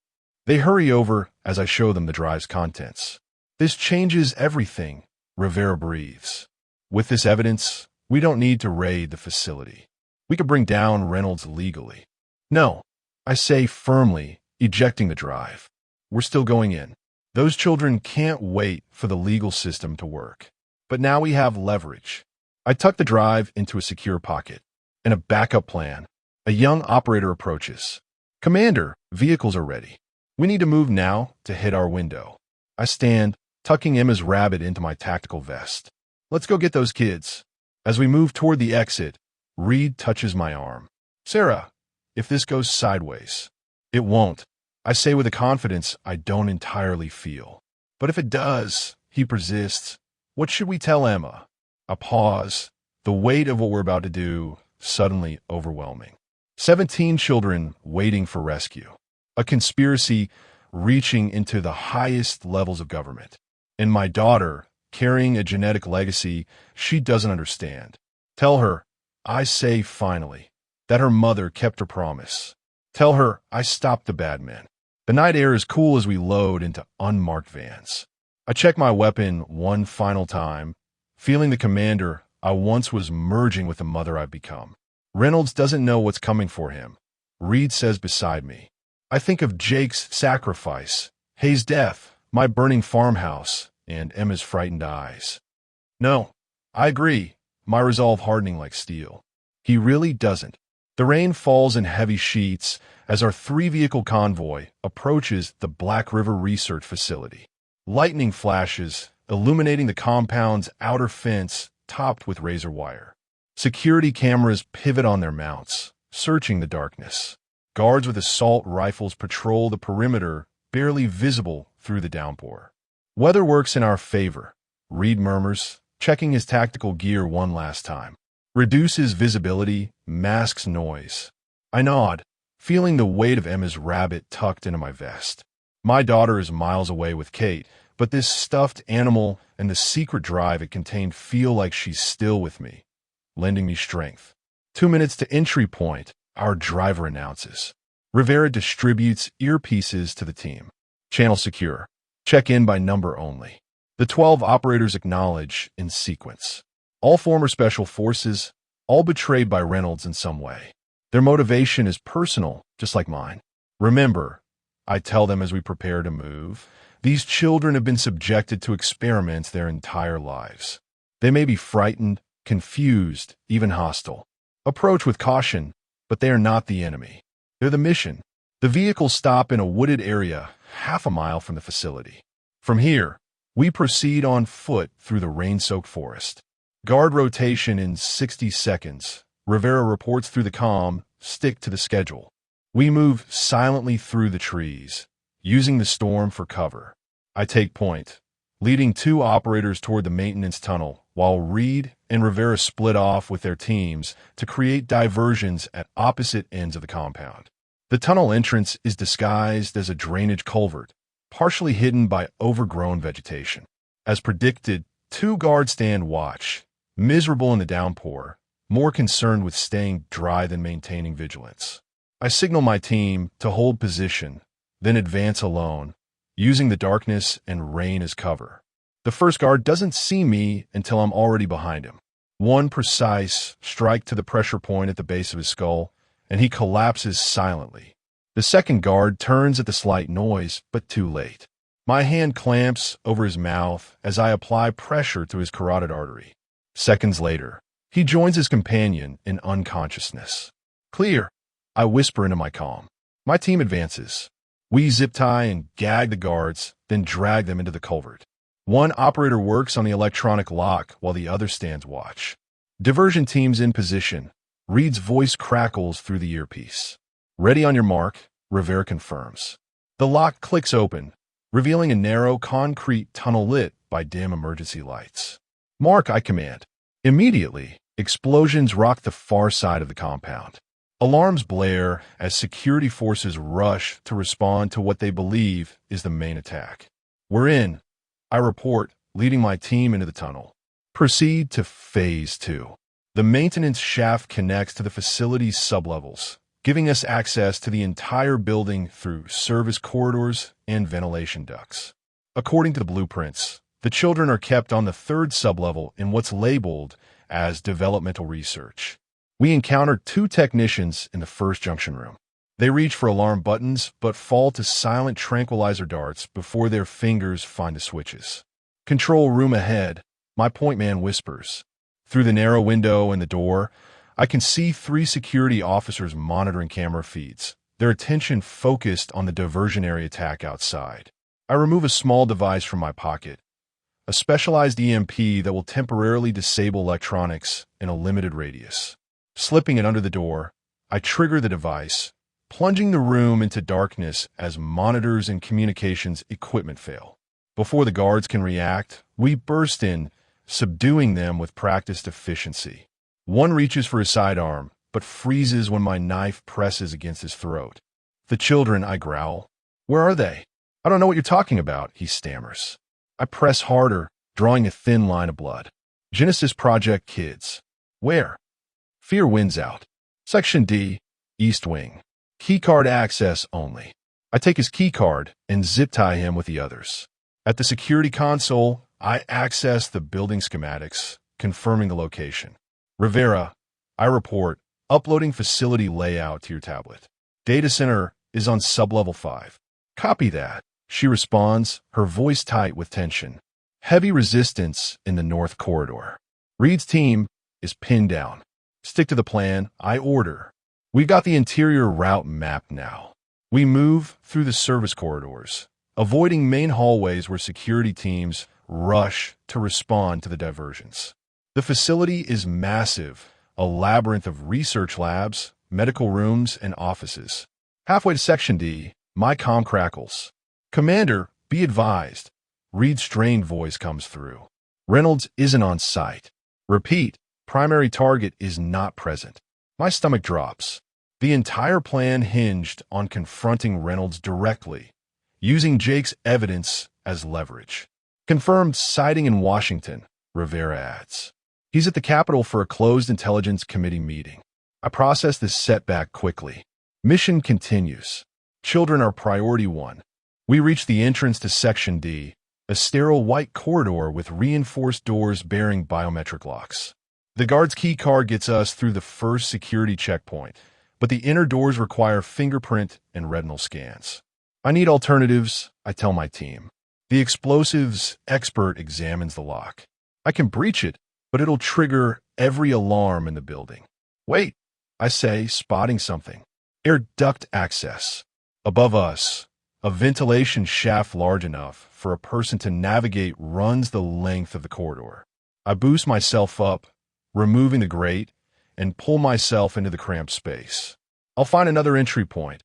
They hurry over as I show them the drive's contents. This changes everything, Rivera breathes. With this evidence, we don't need to raid the facility. We could bring down Reynolds legally. No, I say firmly, ejecting the drive. We're still going in. Those children can't wait for the legal system to work. But now we have leverage. I tuck the drive into a secure pocket. And a backup plan. A young operator approaches. Commander, vehicles are ready. We need to move now to hit our window. I stand, tucking Emma's rabbit into my tactical vest. Let's go get those kids. As we move toward the exit, Reed touches my arm. Sarah, if this goes sideways. It won't, I say with a confidence I don't entirely feel. But if it does, he persists. What should we tell Emma? A pause, the weight of what we're about to do suddenly overwhelming. 17 children waiting for rescue. A conspiracy reaching into the highest levels of government. And my daughter, carrying a genetic legacy she doesn't understand. Tell her, I say finally, that her mother kept her promise. Tell her I stopped the bad men. The night air is cool as we load into unmarked vans. I check my weapon one final time, feeling the commander I once was merging with the mother I've become. Reynolds doesn't know what's coming for him. Reed says beside me. I think of Jake's sacrifice, Hayes' death, my burning farmhouse, and Emma's frightened eyes. No, I agree, my resolve hardening like steel. He really doesn't. The rain falls in heavy sheets as our 3-vehicle convoy approaches the Black River Research Facility. Lightning flashes, illuminating the compound's outer fence topped with razor wire. Security cameras pivot on their mounts, searching the darkness. Guards with assault rifles patrol the perimeter, barely visible through the downpour. Weather works in our favor, Reed murmurs, checking his tactical gear one last time. Reduces visibility, masks noise. I nod, feeling the weight of Emma's rabbit tucked into my vest. My daughter is miles away with Kate, but this stuffed animal and the secret drive it contained feel like she's still with me, lending me strength. 2 minutes to entry point, our driver announces. Rivera distributes earpieces to the team. Channel secure. Check in by number only. The 12 operators acknowledge in sequence. All former special forces, all betrayed by Reynolds in some way. Their motivation is personal, just like mine. Remember, I tell them as we prepare to move, these children have been subjected to experiments their entire lives. They may be frightened, confused, even hostile. Approach with caution, but they are not the enemy. They're the mission. The vehicles stop in a wooded area half a mile from the facility. From here, we proceed on foot through the rain-soaked forest. Guard rotation in 60 seconds. Rivera reports through the comm, stick to the schedule. We move silently through the trees, using the storm for cover. I take point, leading 2 operators toward the maintenance tunnel, while Reed and Rivera split off with their teams to create diversions at opposite ends of the compound. The tunnel entrance is disguised as a drainage culvert, partially hidden by overgrown vegetation. As predicted, 2 guards stand watch, miserable in the downpour, more concerned with staying dry than maintaining vigilance. I signal my team to hold position, then advance alone, using the darkness and rain as cover. The first guard doesn't see me until I'm already behind him. One precise strike to the pressure point at the base of his skull, and he collapses silently. The second guard turns at the slight noise, but too late. My hand clamps over his mouth as I apply pressure to his carotid artery. Seconds later, he joins his companion in unconsciousness. Clear, I whisper into my comm. My team advances. We zip tie and gag the guards, then drag them into the culvert. One operator works on the electronic lock while the other stands watch. Diversion teams in position. Reed's voice crackles through the earpiece. Ready on your mark, Rivera confirms. The lock clicks open, revealing a narrow concrete tunnel lit by dim emergency lights. Mark, I command. Immediately, explosions rock the far side of the compound. Alarms blare as security forces rush to respond to what they believe is the main attack. We're in, I report, leading my team into the tunnel. Proceed to Phase 2. The maintenance shaft connects to the facility's sublevels, giving us access to the entire building through service corridors and ventilation ducts. According to the blueprints, the children are kept on the 3rd sublevel in what's labeled as developmental research. We encounter 2 technicians in the first junction room. They reach for alarm buttons, but fall to silent tranquilizer darts before their fingers find the switches. Control room ahead, my point man whispers. Through the narrow window in the door, I can see 3 security officers monitoring camera feeds, their attention focused on the diversionary attack outside. I remove a small device from my pocket, a specialized EMP that will temporarily disable electronics in a limited radius. Slipping it under the door, I trigger the device, plunging the room into darkness as monitors and communications equipment fail. Before the guards can react, we burst in, subduing them with practiced efficiency. One reaches for his sidearm, but freezes when my knife presses against his throat. The children, I growl. Where are they? I don't know what you're talking about, he stammers. I press harder, drawing a thin line of blood. Genesis Project kids. Where? Fear wins out. Section D, East Wing. Keycard access only. I take his keycard and zip tie him with the others. At the security console, I access the building schematics, confirming the location. Rivera, I report, uploading facility layout to your tablet. Data center is on sublevel 5. Copy that, she responds, her voice tight with tension. Heavy resistance in the north corridor. Reed's team is pinned down. Stick to the plan, I order. We've got the interior route mapped now. We move through the service corridors, avoiding main hallways where security teams rush to respond to the diversions. The facility is massive, a labyrinth of research labs, medical rooms, and offices. Halfway to Section D, my comm crackles. Commander, be advised. Reed's strained voice comes through. Reynolds isn't on site. Repeat, primary target is not present. My stomach drops. The entire plan hinged on confronting Reynolds directly, using Jake's evidence as leverage. Confirmed sighting in Washington, Rivera adds. He's at the Capitol for a closed Intelligence Committee meeting. I process this setback quickly. Mission continues. Children are priority 1. We reach the entrance to Section D, a sterile white corridor with reinforced doors bearing biometric locks. The guard's key card gets us through the first security checkpoint, but the inner doors require fingerprint and retinal scans. I need alternatives, I tell my team. The explosives expert examines the lock. I can breach it, but it'll trigger every alarm in the building. Wait, I say, spotting something. Air duct access. Above us, a ventilation shaft large enough for a person to navigate runs the length of the corridor. I boost myself up, removing the grate, and pull myself into the cramped space. I'll find another entry point.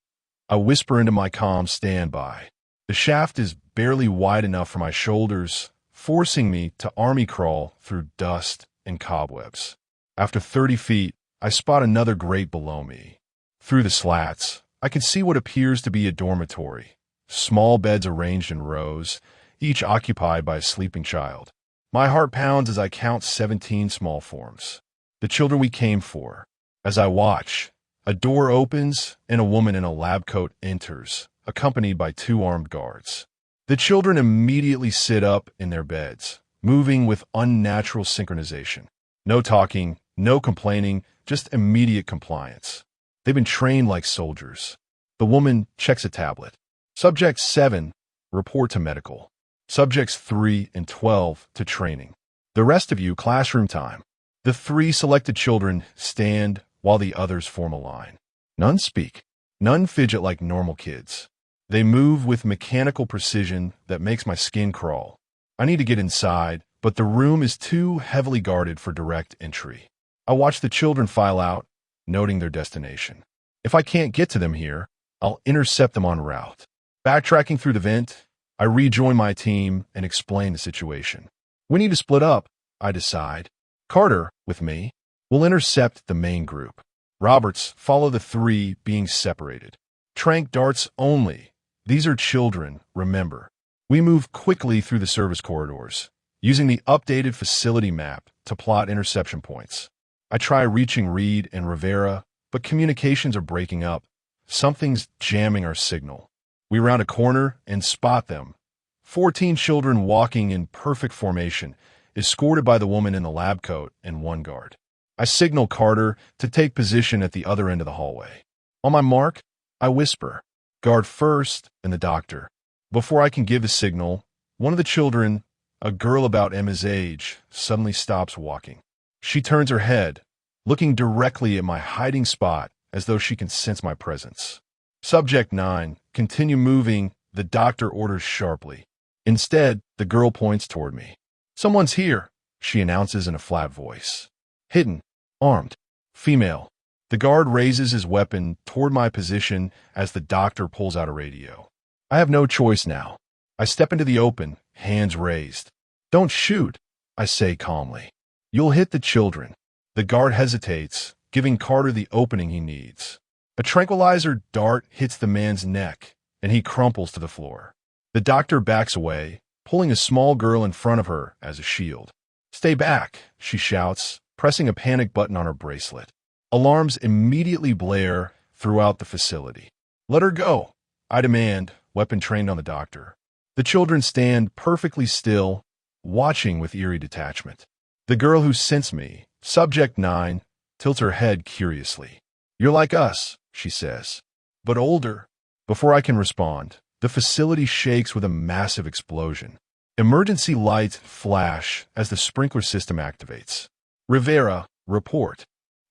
I whisper into my comm standby. The shaft is barely wide enough for my shoulders, forcing me to army crawl through dust and cobwebs. After 30 feet, I spot another grate below me. Through the slats, I can see what appears to be a dormitory. Small beds arranged in rows, each occupied by a sleeping child. My heart pounds as I count 17 small forms. The children we came for. As I watch, a door opens and a woman in a lab coat enters, accompanied by 2 armed guards. The children immediately sit up in their beds, moving with unnatural synchronization. No talking, no complaining, just immediate compliance. They've been trained like soldiers. The woman checks a tablet. Subjects 7 report to medical. Subjects 3 and 12 to training. The rest of you, classroom time. The 3 selected children stand while the others form a line. None speak. None fidget like normal kids. They move with mechanical precision that makes my skin crawl. I need to get inside, but the room is too heavily guarded for direct entry. I watch the children file out, noting their destination. If I can't get to them here, I'll intercept them en route. Backtracking through the vent, I rejoin my team and explain the situation. We need to split up, I decide. Carter, with me, will intercept the main group. Roberts follow the 3 being separated. Trank darts only. These are children, remember. We move quickly through the service corridors, using the updated facility map to plot interception points. I try reaching Reed and Rivera, but communications are breaking up. Something's jamming our signal. We round a corner and spot them. 14 children walking in perfect formation, escorted by the woman in the lab coat and 1 guard. I signal Carter to take position at the other end of the hallway. On my mark, I whisper, guard first and the doctor. Before I can give the signal, one of the children, a girl about Emma's age, suddenly stops walking. She turns her head, looking directly at my hiding spot as though she can sense my presence. Subject 9, continue moving, the doctor orders sharply. Instead, the girl points toward me. Someone's here, she announces in a flat voice. Hidden, armed, female. The guard raises his weapon toward my position as the doctor pulls out a radio. I have no choice now. I step into the open, hands raised. Don't shoot, I say calmly. You'll hit the children. The guard hesitates, giving Carter the opening he needs. A tranquilizer dart hits the man's neck, and he crumples to the floor. The doctor backs away, pulling a small girl in front of her as a shield. Stay back, she shouts, pressing a panic button on her bracelet. Alarms immediately blare throughout the facility. Let her go, I demand, weapon trained on the doctor. The children stand perfectly still, watching with eerie detachment. The girl who sensed me, Subject 9, tilts her head curiously. You're like us, she says, but older. Before I can respond, the facility shakes with a massive explosion. Emergency lights flash as the sprinkler system activates. Rivera, report.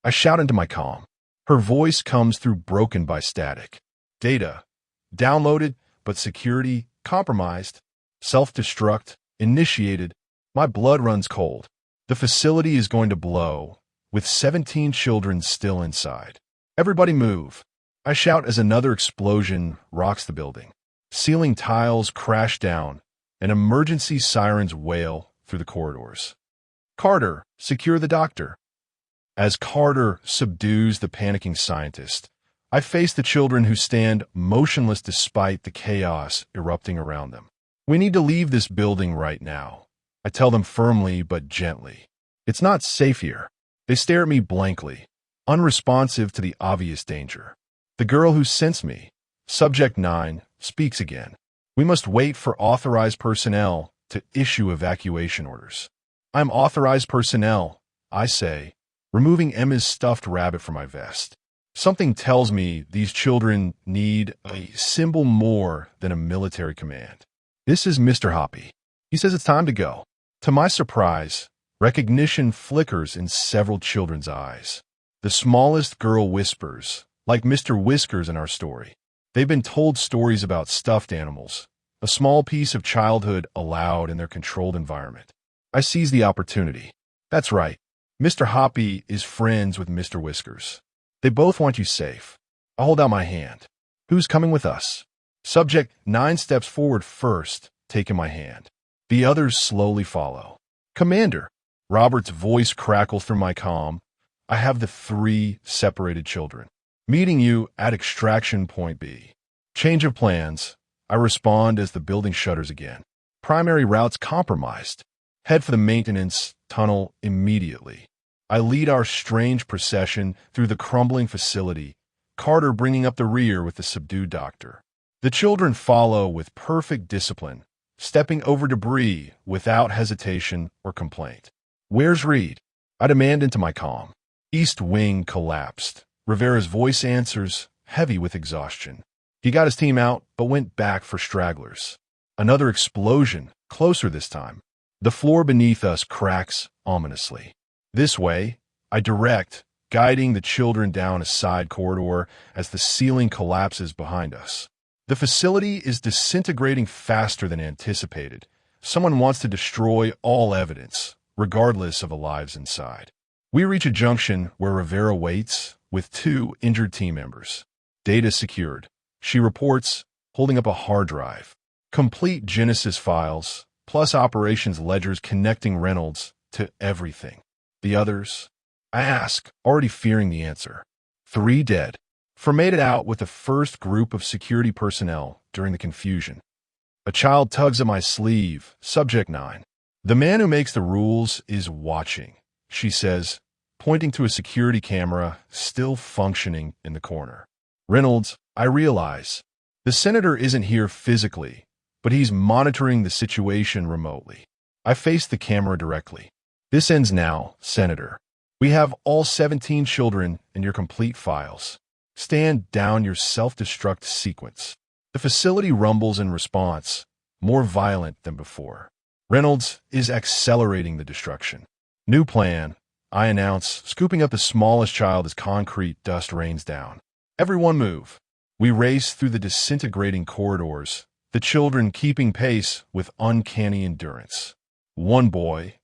I shout into my comm. Her voice comes through broken by static. Data, downloaded, but security, compromised. Self-destruct, initiated. My blood runs cold. The facility is going to blow, with 17 children still inside. Everybody move. I shout as another explosion rocks the building. Ceiling tiles crash down, and emergency sirens wail through the corridors. Carter, secure the doctor. As Carter subdues the panicking scientist, I face the children who stand motionless despite the chaos erupting around them. We need to leave this building right now. I tell them firmly but gently. It's not safe here. They stare at me blankly, unresponsive to the obvious danger. The girl who sensed me, Subject 9, speaks again. We must wait for authorized personnel to issue evacuation orders. I'm authorized personnel, I say, removing Emma's stuffed rabbit from my vest. Something tells me these children need a symbol more than a military command. This is Mr. Hoppy. He says it's time to go. To my surprise, recognition flickers in several children's eyes. The smallest girl whispers, like Mr. Whiskers in our story. They've been told stories about stuffed animals, a small piece of childhood allowed in their controlled environment. I seize the opportunity. That's right. Mr. Hoppy is friends with Mr. Whiskers. They both want you safe. I hold out my hand. Who's coming with us? Subject 9 steps forward first, taking my hand. The others slowly follow. Commander, Robert's voice crackles through my comm. I have the 3 separated children. Meeting you at extraction point B. Change of plans. I respond as the building shutters again. Primary routes compromised. Head for the maintenance tunnel immediately. I lead our strange procession through the crumbling facility, Carter bringing up the rear with the subdued doctor. The children follow with perfect discipline, stepping over debris without hesitation or complaint. Where's Reed? I demand into my comm. East wing collapsed. Rivera's voice answers, heavy with exhaustion. He got his team out, but went back for stragglers. Another explosion, closer this time. The floor beneath us cracks ominously. This way, I direct, guiding the children down a side corridor as the ceiling collapses behind us. The facility is disintegrating faster than anticipated. Someone wants to destroy all evidence, regardless of the lives inside. We reach a junction where Rivera waits with 2 injured team members. Data secured. She reports, holding up a hard drive. Complete Genesis files, plus operations ledgers connecting Reynolds to everything. The others? I ask, already fearing the answer. 3 dead. Made it out with the first group of security personnel during the confusion. A child tugs at my sleeve, subject 9. The man who makes the rules is watching, she says, pointing to a security camera still functioning in the corner. Reynolds, I realize. The senator isn't here physically, but he's monitoring the situation remotely. I face the camera directly. This ends now, Senator. We have all 17 children in your complete files. Stand down your self-destruct sequence. The facility rumbles in response, more violent than before. Reynolds is accelerating the destruction. New plan, I announce, scooping up the smallest child as concrete dust rains down. Everyone move. We race through the disintegrating corridors, the children keeping pace with uncanny endurance. One boy,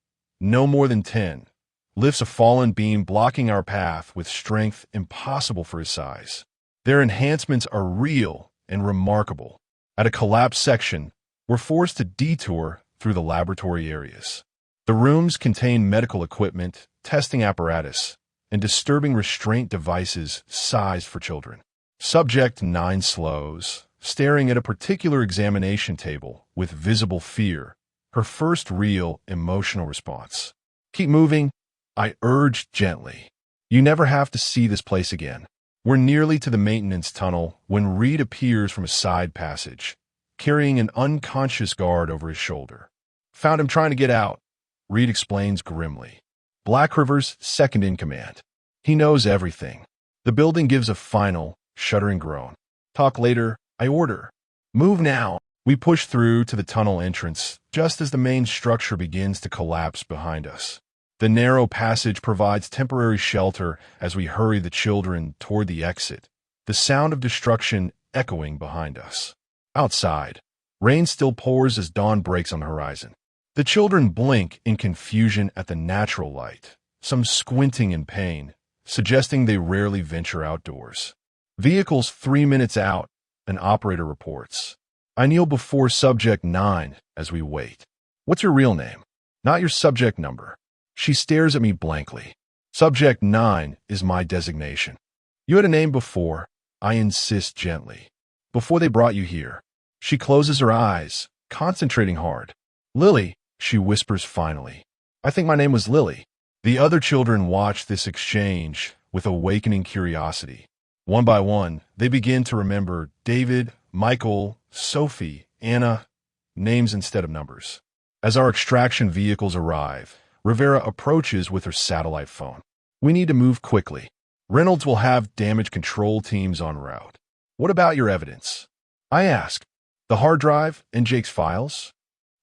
no more than 10, lifts a fallen beam blocking our path with strength impossible for his size. Their enhancements are real and remarkable. At a collapsed section, we're forced to detour through the laboratory areas. The rooms contain medical equipment, testing apparatus, and disturbing restraint devices sized for children. Subject 9 slows, staring at a particular examination table with visible fear, her first real emotional response. Keep moving, I urge gently. You never have to see this place again. We're nearly to the maintenance tunnel when Reed appears from a side passage, carrying an unconscious guard over his shoulder. Found him trying to get out, Reed explains grimly. Black River's second in command. He knows everything. The building gives a final, shuddering groan. Talk later, I order. Move now. We push through to the tunnel entrance, just as the main structure begins to collapse behind us. The narrow passage provides temporary shelter as we hurry the children toward the exit, the sound of destruction echoing behind us. Outside, rain still pours as dawn breaks on the horizon. The children blink in confusion at the natural light, some squinting in pain, suggesting they rarely venture outdoors. Vehicles 3 minutes out, an operator reports. I kneel before subject 9 as we wait. What's your real name? Not your subject number. She stares at me blankly. Subject 9 is my designation. You had a name before, I insist gently. Before they brought you here. She closes her eyes, concentrating hard. Lily, she whispers finally. I think my name was Lily. The other children watch this exchange with awakening curiosity. One by one, they begin to remember David, Michael, Sophie, Anna, names instead of numbers. As our extraction vehicles arrive, Rivera approaches with her satellite phone. We need to move quickly. Reynolds will have damage control teams en route. What about your evidence? I ask. The hard drive and Jake's files?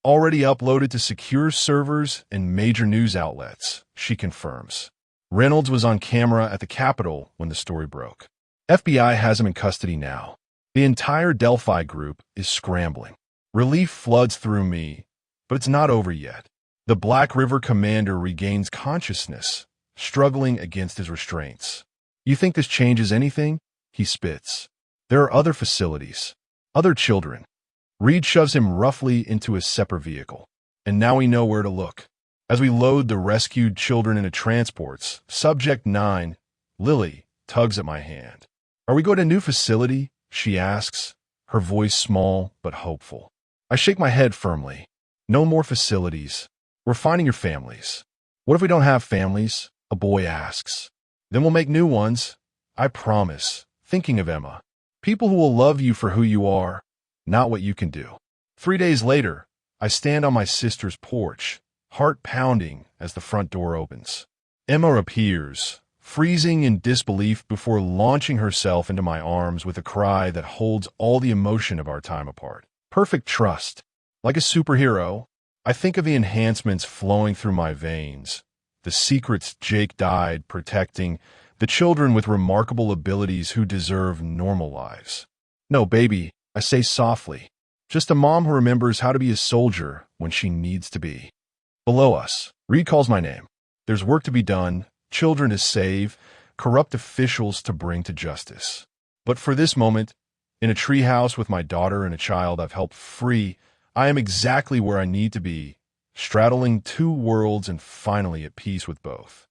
Already uploaded to secure servers and major news outlets, she confirms. Reynolds was on camera at the Capitol when the story broke. FBI has him in custody now. The entire Delphi group is scrambling. Relief floods through me, but it's not over yet. The Black River commander regains consciousness, struggling against his restraints. You think this changes anything? He spits. There are other facilities, other children. Reed shoves him roughly into a separate vehicle. And now we know where to look. As we load the rescued children into transports, Subject 9, Lily, tugs at my hand. Are we going to a new facility? She asks, her voice small but hopeful. I shake my head firmly. No more facilities. We're finding your families. What if we don't have families? A boy asks. Then we'll make new ones. I promise. Thinking of Emma. People who will love you for who you are, not what you can do. 3 days later, I stand on my sister's porch, heart pounding as the front door opens. Emma appears, freezing in disbelief before launching herself into my arms with a cry that holds all the emotion of our time apart. Perfect trust. Like a superhero, I think of the enhancements flowing through my veins, the secrets Jake died protecting, the children with remarkable abilities who deserve normal lives. No, baby, I say softly. Just a mom who remembers how to be a soldier when she needs to be. Below us, Reed calls my name. There's work to be done, children to save, corrupt officials to bring to justice. But for this moment, in a treehouse with my daughter and a child I've helped free, I am exactly where I need to be, straddling two worlds and finally at peace with both.